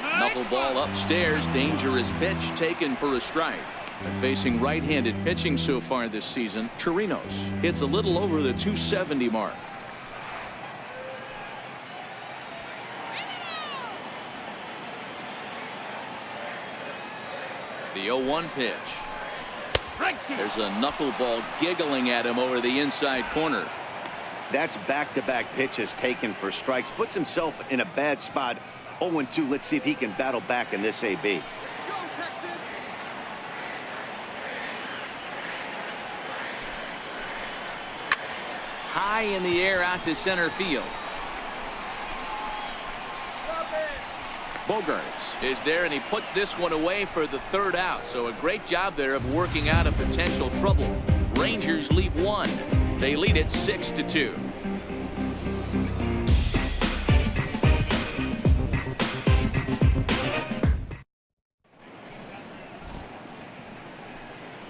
Knuckleball upstairs, dangerous pitch taken for a strike. Facing right-handed pitching so far this season, Chirinos hits a little over the 270 mark. The 0-1 pitch. There's a knuckleball giggling at him over the inside corner. That's back-to-back pitches taken for strikes. Puts himself in a bad spot. 0-2. Let's see if he can battle back in this AB. High in the air out to center field. Bogarts is there, and he puts this one away for the third out. So a great job there of working out a potential trouble. Rangers leave one. They lead it 6-2.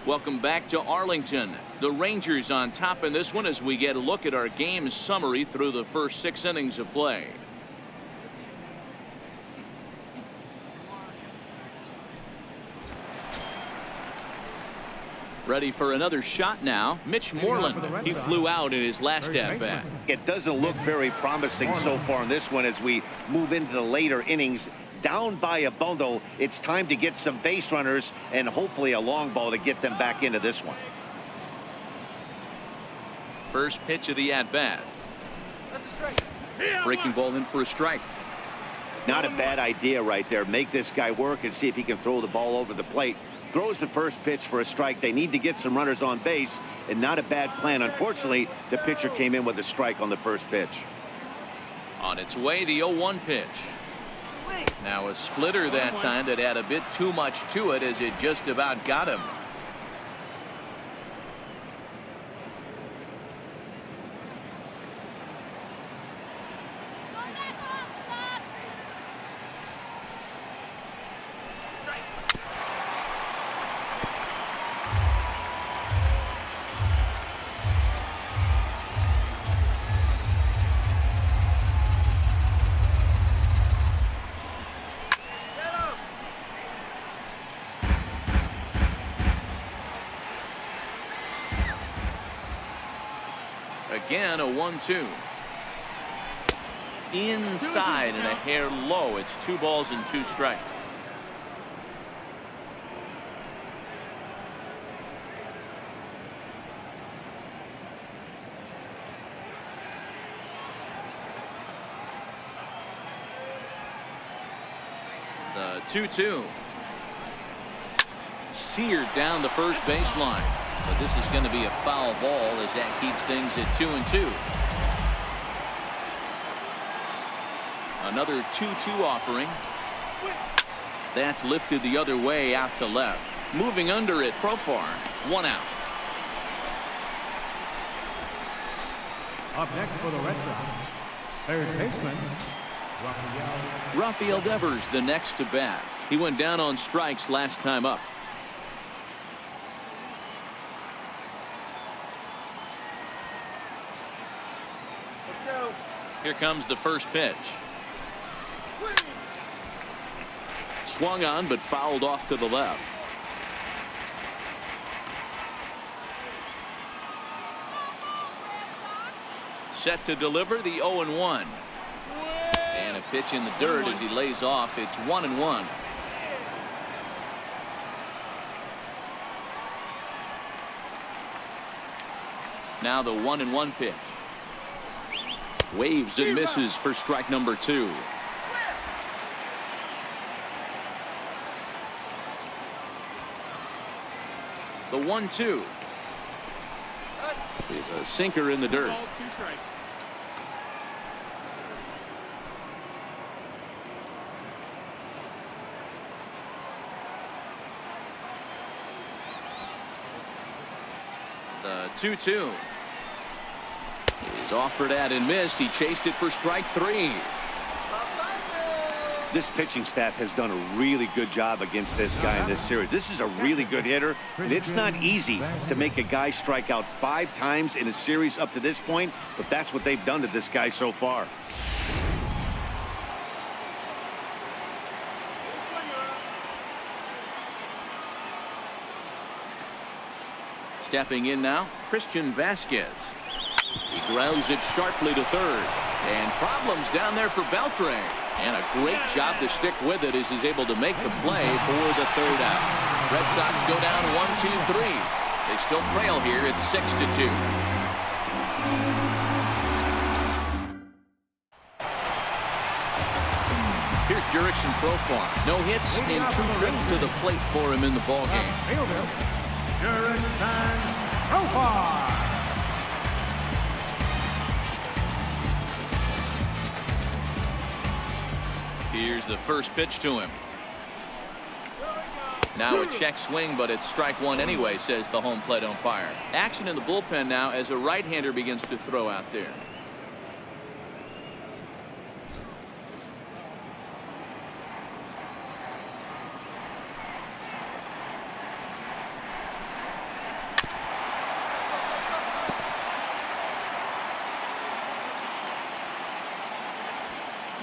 Welcome back to Arlington. The Rangers on top in this one as we get a look at our game summary through the first 6 innings of play. Ready for another shot now. Mitch Moreland. He flew out in his last at-bat. It doesn't look very promising so far in this one as we move into the later innings. Down by a bundle, it's time to get some base runners and hopefully a long ball to get them back into this one. First pitch of the at-bat. That's a strike. Breaking ball in for a strike. Not a bad idea right there. Make this guy work and see if he can throw the ball over the plate. Throws the first pitch for a strike. They need to get some runners on base, and not a bad plan. Unfortunately, the pitcher came in with a strike on the first pitch. On its way, the 0-1 pitch. Now a splitter that time that had a bit too much to it as it just about got him. Again, a 1-2. Inside and a hair low. It's 2 balls and 2 strikes. The 2-2. Seared down the first baseline. But this is going to be a foul ball as that keeps things at 2-2. Another 2-2 offering. That's lifted the other way out to left. Moving under it, Profar. 1 out. Up next for the Red Sox, third baseman, Rafael Devers, the next to bat. He went down on strikes last time up. Let's go. Here comes the first pitch. Swung on, but fouled off to the left. Set to deliver the 0-1. And a pitch in the dirt as he lays off. It's 1-1. Now the 1-1 pitch. Waves and misses for strike number 2. The 1-2 is a sinker in the dirt. Balls, 2 strikes. The 2-2 is offered at and missed. He chased it for strike 3. This pitching staff has done a really good job against this guy in this series. This is a really good hitter, and it's not easy to make a guy strike out 5 times in a series up to this point, but that's what they've done to this guy so far. Stepping in now, Christian Vasquez. He grounds it sharply to third. And problems down there for Beltre. And a great job to stick with it as he's able to make the play for the 3rd out. Red Sox go down 1-2-3. They still trail here. It's 6-2. Here's Jurickson Profar. No hits and 2 trips to the plate for him in the ballgame. fielder, Jurickson Profar. Here's the first pitch to him. Now a check swing, but it's strike 1 anyway, says the home plate umpire. Action in the bullpen now as a right-hander begins to throw out there.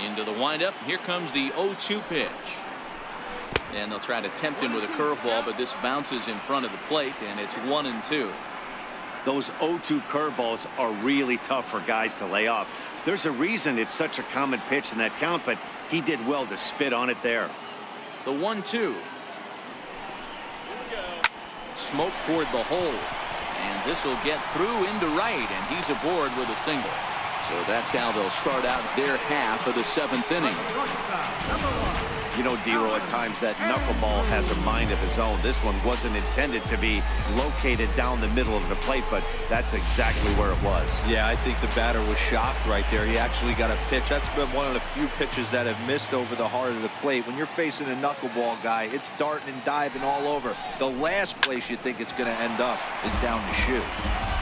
Into the windup. Here comes the 0-2 pitch. And they'll try to tempt him with a curveball, but this bounces in front of the plate, and it's 1-2. Those 0-2 curveballs are really tough for guys to lay off. There's a reason it's such a common pitch in that count, but he did well to spit on it there. The 1-2. Smoke toward the hole. And this will get through into right, and he's aboard with a single. So that's how they'll start out their half of the 7th inning. You know, Dero, at times that knuckleball has a mind of his own. This one wasn't intended to be located down the middle of the plate, but that's exactly where it was. Yeah, I think the batter was shocked right there. He actually got a pitch. That's been one of the few pitches that have missed over the heart of the plate. When you're facing a knuckleball guy, it's darting and diving all over. The last place you think it's going to end up is down the chute.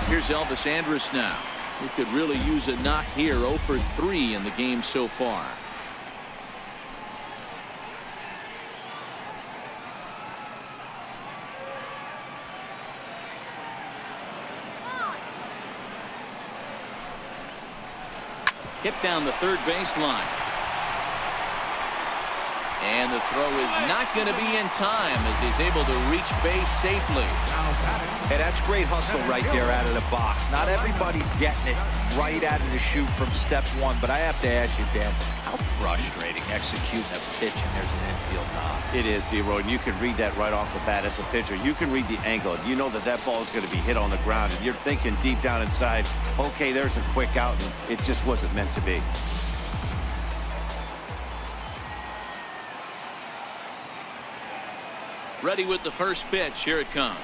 Here's Elvis Andrus now. He could really use a knock here. 0 for 3 in the game so far. Hit down the third baseline. And the throw is not going to be in time as he's able to reach base safely. Hey, that's great hustle right there out of the box. Not everybody's getting it right out of the chute from step 1, but I have to ask you, Dan, how frustrating executing a pitch and there's an infield knock. It is, D-Roy, and you can read that right off the bat as a pitcher. You can read the angle. You know that that ball is going to be hit on the ground, and you're thinking deep down inside, okay, there's a quick out, and it just wasn't meant to be. Ready with the first pitch. Here it comes.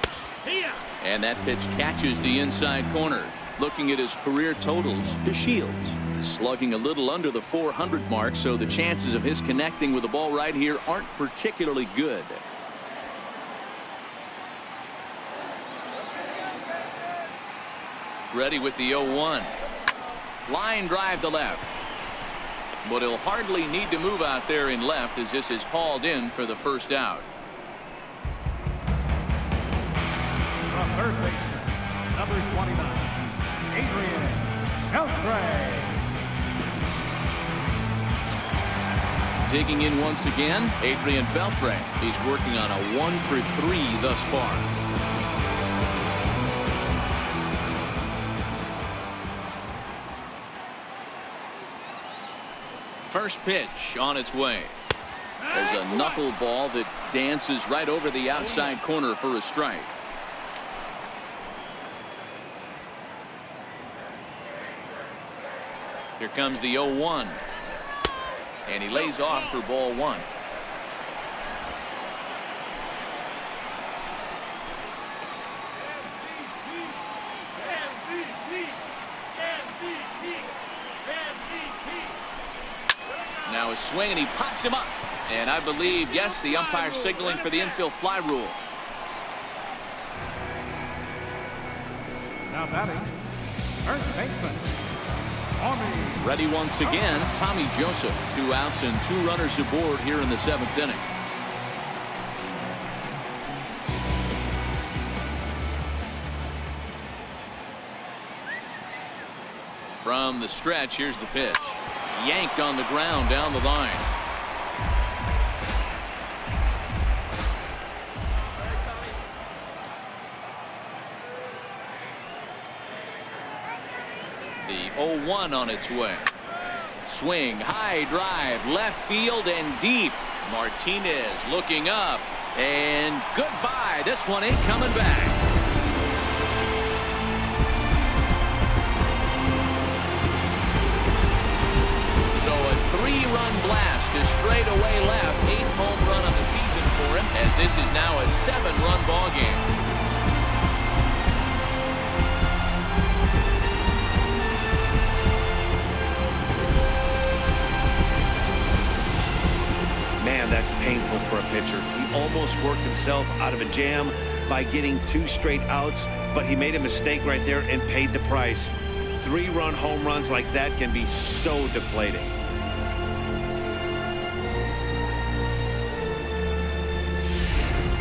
And that pitch catches the inside corner. Looking at his career totals, the Shields slugging a little under the 400 mark, so the chances of his connecting with the ball right here aren't particularly good. Ready with the 0-1. Line drive to left. But he'll hardly need to move out there in left as this is hauled in for the first out. From third baseman, number 29, Adrian Beltre. Digging in once again, Adrian Beltre. He's working on a 1-for-3 thus far. First pitch on its way. There's a knuckleball that dances right over the outside corner for a strike. Here comes the 0-1. And he lays off for ball one. Now a swing, and he pops him up. And I believe, yes, the umpire signaling for the infield fly rule. Now batting, first baseman, Tommy. Ready once again, Tommy Joseph. 2 outs and 2 runners aboard here in the 7th inning. From the stretch, here's the pitch. Yanked on the ground down the line. The 0-1 on its way. Swing, high drive, left field and deep. Martinez looking up, and goodbye. This one ain't coming back. So a 3-run blast to straightaway left. 8th home run on the season for him, and this is now a 7-run ball game. Man, that's painful for a pitcher. He almost worked himself out of a jam by getting 2 straight outs, but he made a mistake right there and paid the price. 3-run home runs like that can be so deflating.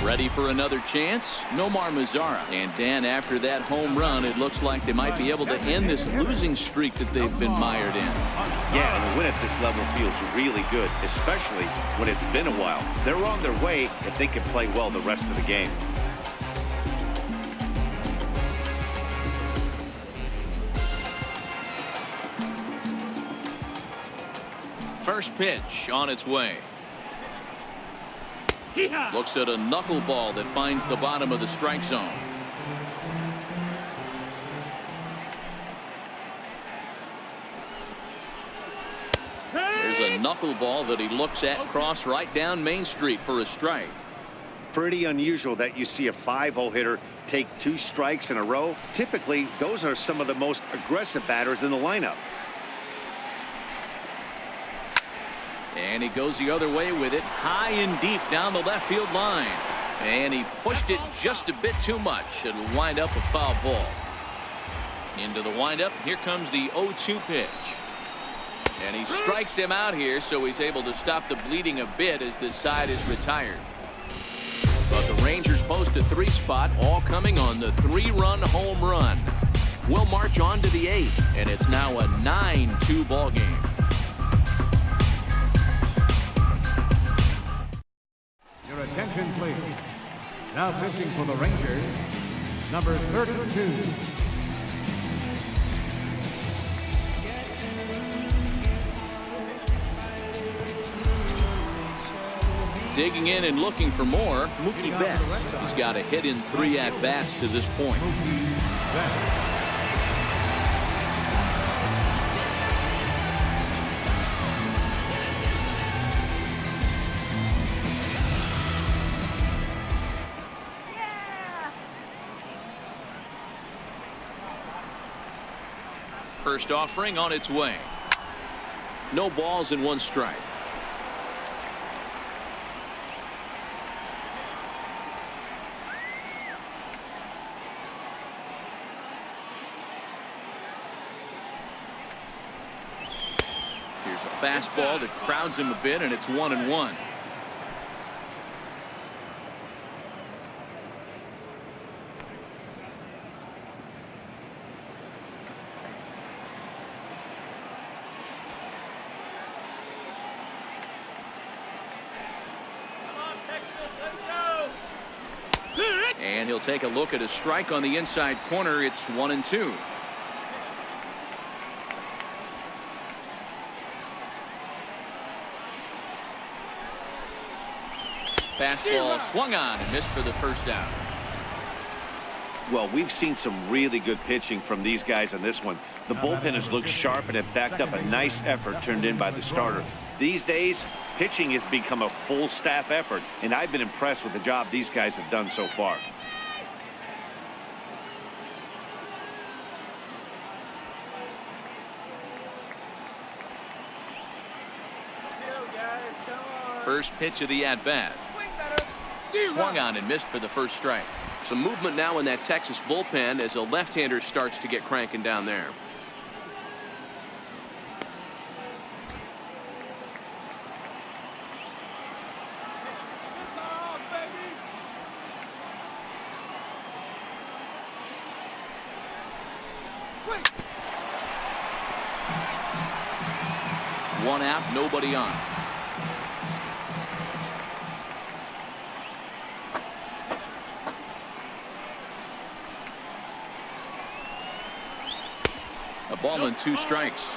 Ready for another chance? NOMAR MAZARA. And Dan, after that home run, it looks like they might be able to end this losing streak that they've been mired in. Yeah, and a win at this level feels really good, especially when it's been a while. They're on their way if they can play well the rest of the game. First pitch on its way. Looks at a knuckleball that finds the bottom of the strike zone. There's a knuckleball that he looks at cross right down Main Street for a strike. Pretty unusual that you see a 5-hole hitter take 2 strikes in a row. Typically, those are some of the most aggressive batters in the lineup. And he goes the other way with it, high and deep down the left field line. And he pushed it just a bit too much. It'll wind up a foul ball. Into the windup, here comes the 0-2 pitch. And he strikes him out here, so he's able to stop the bleeding a bit as this side is retired. But the Rangers post a 3 spot, all coming on the 3-run home run. We'll march on to the 8th, and it's now a 9-2 ball game. Your attention, please. Now pitching for the Rangers, number 32. Digging in and looking for more, Mookie Betts. He's got a hit in 3 at-bats to this point. Mookie Betts. First offering on its way. No balls and 1 strike. Here's a fastball that crowds him a bit, and it's 1-1. And he'll take a look at a strike on the inside corner. It's 1-2. Fastball swung on and missed for the first out. Well, we've seen some really good pitching from these guys on this one. The bullpen has looked sharp and have backed up a nice effort turned in by the starter. These days, pitching has become a full staff effort, and I've been impressed with the job these guys have done so far. First pitch of the at-bat. Swung on and missed for the first strike. Some movement now in that Texas bullpen as a left-hander starts to get cranking down there. One out, nobody on. A ball and 2 strikes.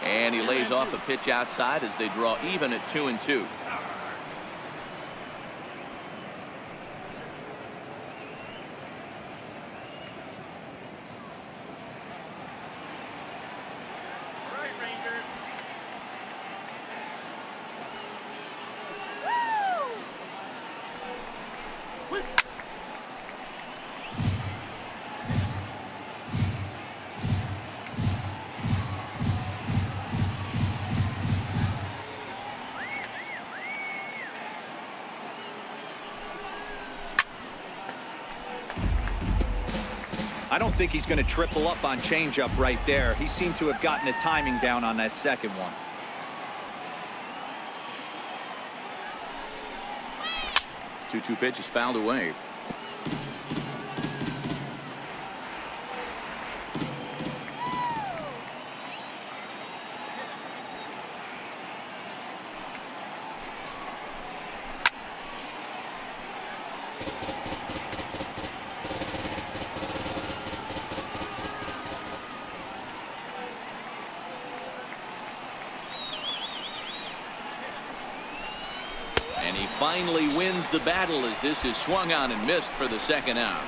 And he lays off a pitch outside as they draw even at 2-2. I don't think he's going to triple up on changeup right there. He seemed to have gotten the timing down on that second one. Two pitch is fouled away. And he finally wins the battle as this is swung on and missed for the second out.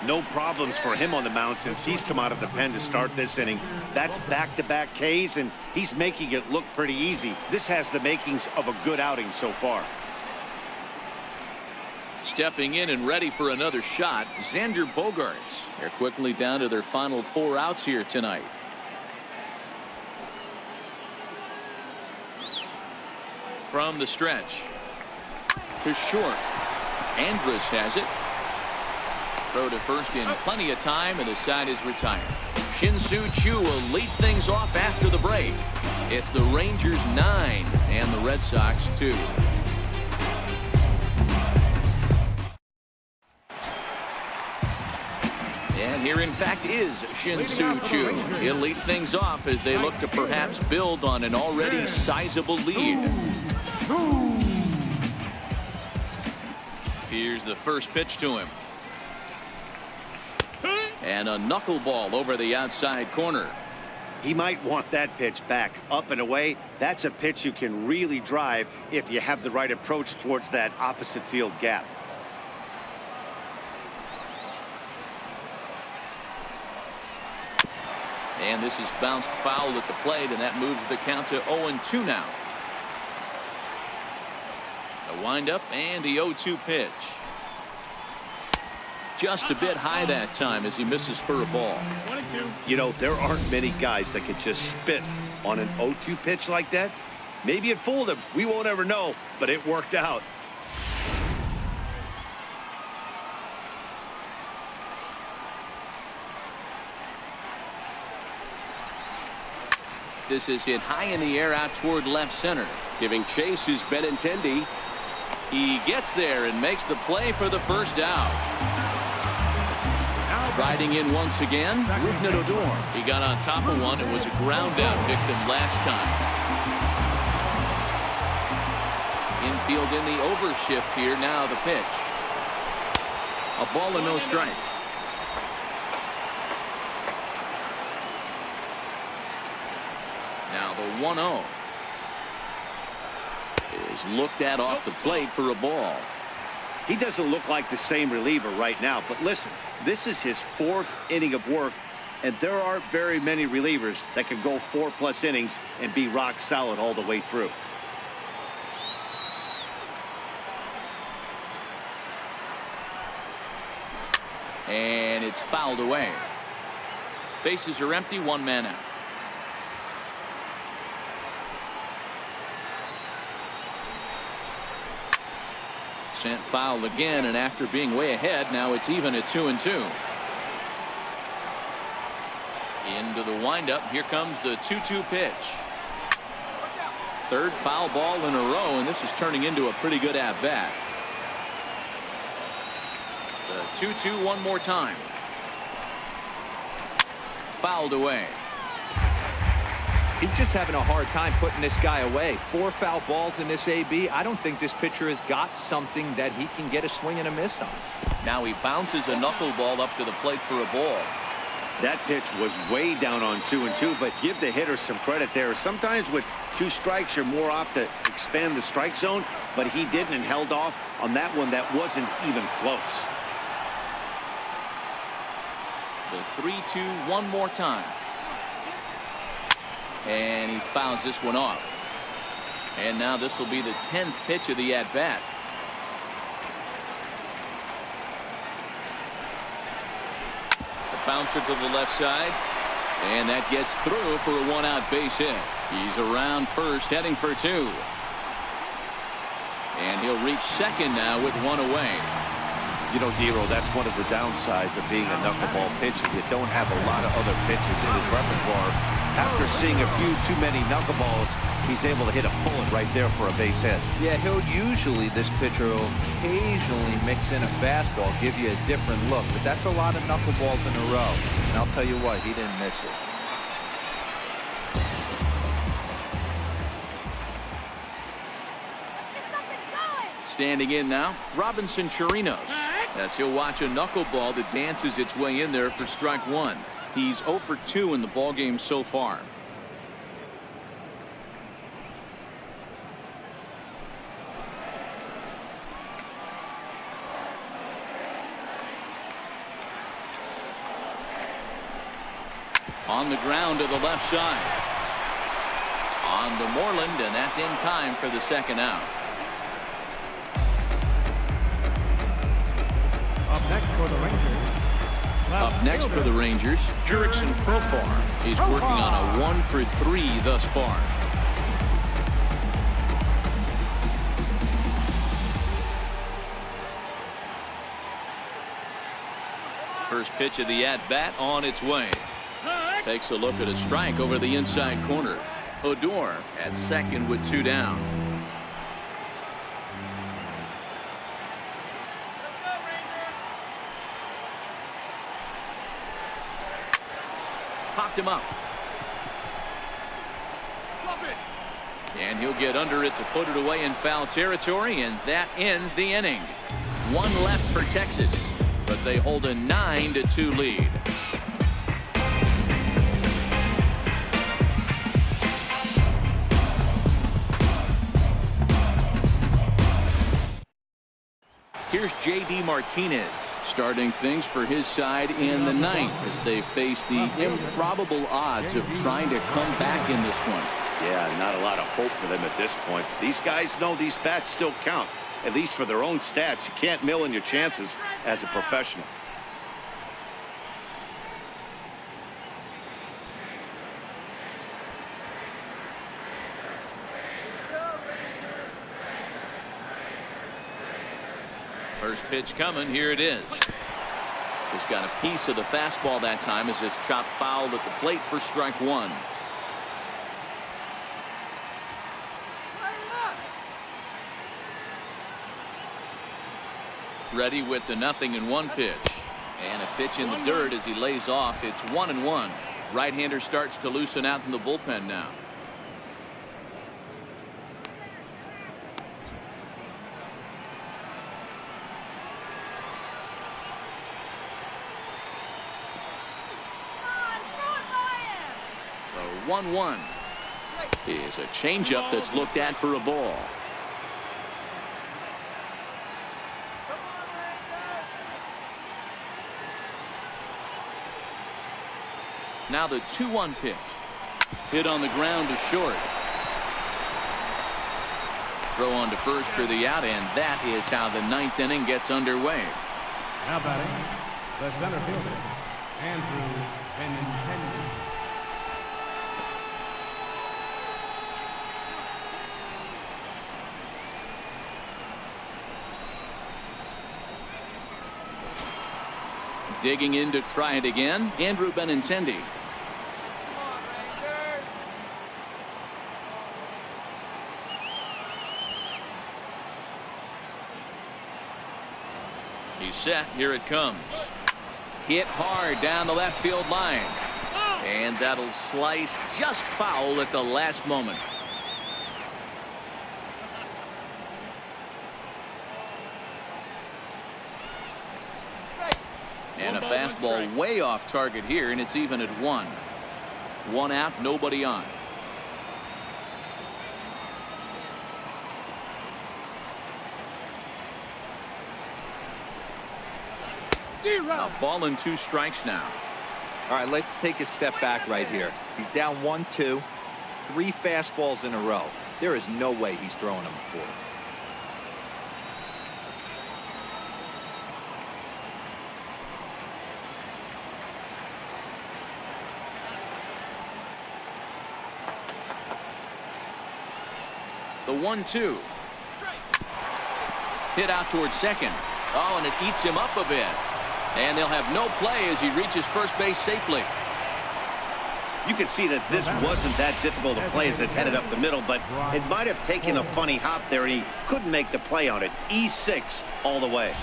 No problems for him on the mound since he's come out of the pen to start this inning. That's back-to-back Ks, and he's making it look pretty easy. This has the makings of a good outing so far. Stepping in and ready for another shot, Xander Bogaerts. They're quickly down to their final 4 outs here tonight. From the stretch to short. Andrus has it. Throw to first in plenty of time, and the side is retired. Shin-Soo Choo will lead things off after the break. It's the Rangers 9 and the Red Sox 2. And here, in fact, is Shin-Soo Choo. He'll lead things off as they look to perhaps build on an already sizable lead. Here's the first pitch to him. And a knuckleball over the outside corner. He might want that pitch back, up and away. That's a pitch you can really drive if you have the right approach towards that opposite field gap. And this is bounced foul at the plate, and that moves the count to 0-2 now. A windup and the 0-2 pitch. Just a bit high that time as he misses for a ball. 22. You know, there aren't many guys that can just spit on an 0-2 pitch like that. Maybe it fooled him. We won't ever know, but it worked out. This is hit high in the air out toward left center. Giving chase is Benintendi. He gets there and makes the play for the first out. Riding in once again, Odor. He got on top of one and was a ground out victim last time. Infield in the overshift here. Now the pitch. A ball and no strikes. Now the 1-0 is looked at off the plate for a ball. He doesn't look like the same reliever right now, but listen, this is his 4th inning of work, and there aren't very many relievers that can go 4+ innings and be rock solid all the way through. And it's fouled away. Bases are empty, 1 man out. Sent foul again, and after being way ahead, now it's even at 2-2. Into the windup. Here comes the 2-2 pitch. 3rd foul ball in a row, and this is turning into a pretty good at bat. The 2-2 one more time. Fouled away. He's just having a hard time putting this guy away. 4 foul balls in this AB. I don't think this pitcher has got something that he can get a swing and a miss on. Now he bounces a knuckleball up to the plate for a ball. That pitch was way down on 2-2, but give the hitter some credit there. Sometimes with 2 strikes, you're more apt to expand the strike zone, but he didn't and held off on that one that wasn't even close. The 3-2 one more time. And he fouls this one off. And now this will be the 10th pitch of the at-bat. The bouncer to the left side. And that gets through for a 1-out base hit. He's around first, heading for 2. And he'll reach second now with 1 away. You know, Dero, that's one of the downsides of being a knuckleball pitcher. You don't have a lot of other pitches in his repertoire. After seeing a few too many knuckleballs, he's able to hit a bullet right there for a base hit. Yeah, he'll usually, this pitcher will occasionally mix in a fastball, give you a different look, but that's a lot of knuckleballs in a row. And I'll tell you what, he didn't miss it. Standing in now, Robinson Chirinos. As he'll watch a knuckleball that dances its way in there for strike 1. He's 0 for 2 in the ballgame so far. On the ground to the left side. On to Moreland, and that's in time for the 2nd out. Up next for the Rangers, JURICKSON PROFAR is working on a 1 for 3 thus far. First pitch of the at-bat on its way. Takes a look at a strike over the inside corner. Odor at second with 2 down. Popped him up. And he'll get under it to put it away in foul territory, and that ends the inning. 1 left for Texas, but they hold a 9-2 lead. Here's J.D. Martinez starting things for his side in the ninth as they face the improbable odds of trying to come back in this one. Yeah, not a lot of hope for them at this point. These guys know these bats still count, at least for their own stats. You can't mill in your chances as a professional. First pitch coming. Here it is. Just got a piece of the fastball that time as it's chopped foul at the plate for strike one. Ready with the 0-1 pitch. And a pitch in the dirt as he lays off. It's 1-1. Right-hander starts to loosen out in the bullpen now. The 1-1 is a changeup that's looked at for a ball. Now the 2-1 pitch. Hit on the ground to short. Throw on to first for the out, and that is how the ninth inning gets underway. Now batting, the center fielder, Andrew Benintendi. Digging in to try it again, Andrew Benintendi. He's set. Here it comes. Hit hard down the left field line. And that'll slice just foul at the last moment. And a fastball way off target here, and it's even at 1. 1 out, nobody on. A ball and 2 strikes now. All right, let's take a step back right here. He's down 1-2, 3 fastballs in a row. There is no way he's throwing them 4. The 1-2. Hit out towards second. Oh, and it eats him up a bit. And they'll have no play as he reaches first base safely. You can see that this wasn't that difficult to play as it headed up the middle, but it might have taken a funny hop there, and he couldn't make the play on it. E6 all the way.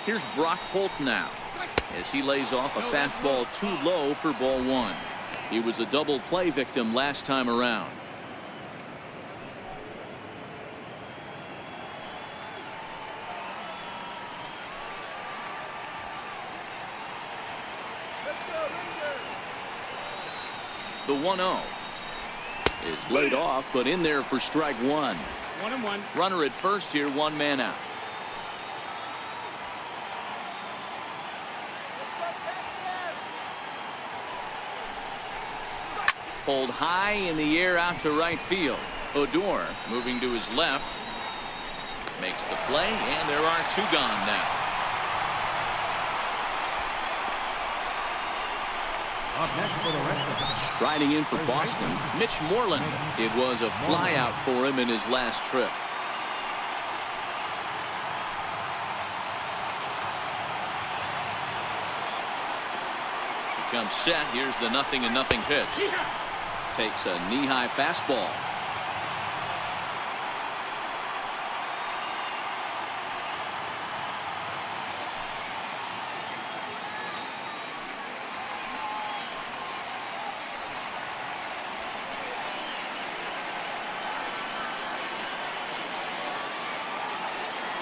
Here's Brock Holt now as he lays off a fastball too low for ball 1. He was a double play victim last time around. The 1-0 is laid off, but in there for strike 1. 1-1. Runner at first here, 1 man out. Pulled high in the air out to right field. Odor moving to his left. Makes the play, and there are 2 gone now. Up next for the Red Sox. Striding in for Boston, Mitch Moreland. It was a flyout for him in his last trip. He comes set. Here's the 0-0 pitch. Takes a knee-high fastball.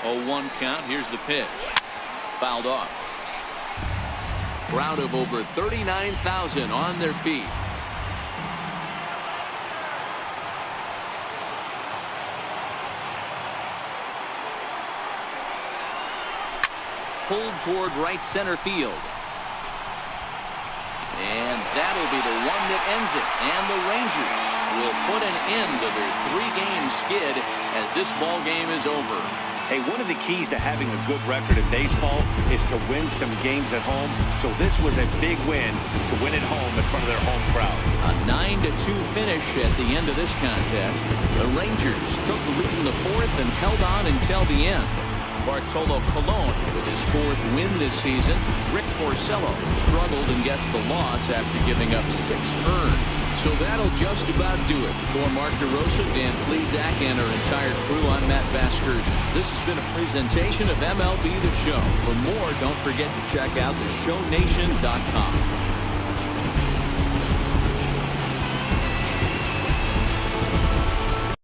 Oh, 1 count. Here's the pitch. Fouled off. crowd of over 39,000 on their feet. Pulled toward right center field. And that'll be the one that ends it. And the Rangers will put an end to their 3-game skid as this ball game is over. Hey, one of the keys to having a good record in baseball is to win some games at home. So this was a big win to win at home in front of their home crowd. A 9-2 finish at the end of this contest. The Rangers took the lead in the 4th and held on until the end. Bartolo Colon with his 4th win this season. Rick Porcello struggled and gets the loss after giving up 6 earned. So that'll just about do it. For Mark DeRosa, Dan Plesac, and our entire crew, I'm Matt Vasquez. This has been a presentation of MLB The Show. For more, don't forget to check out theshownation.com.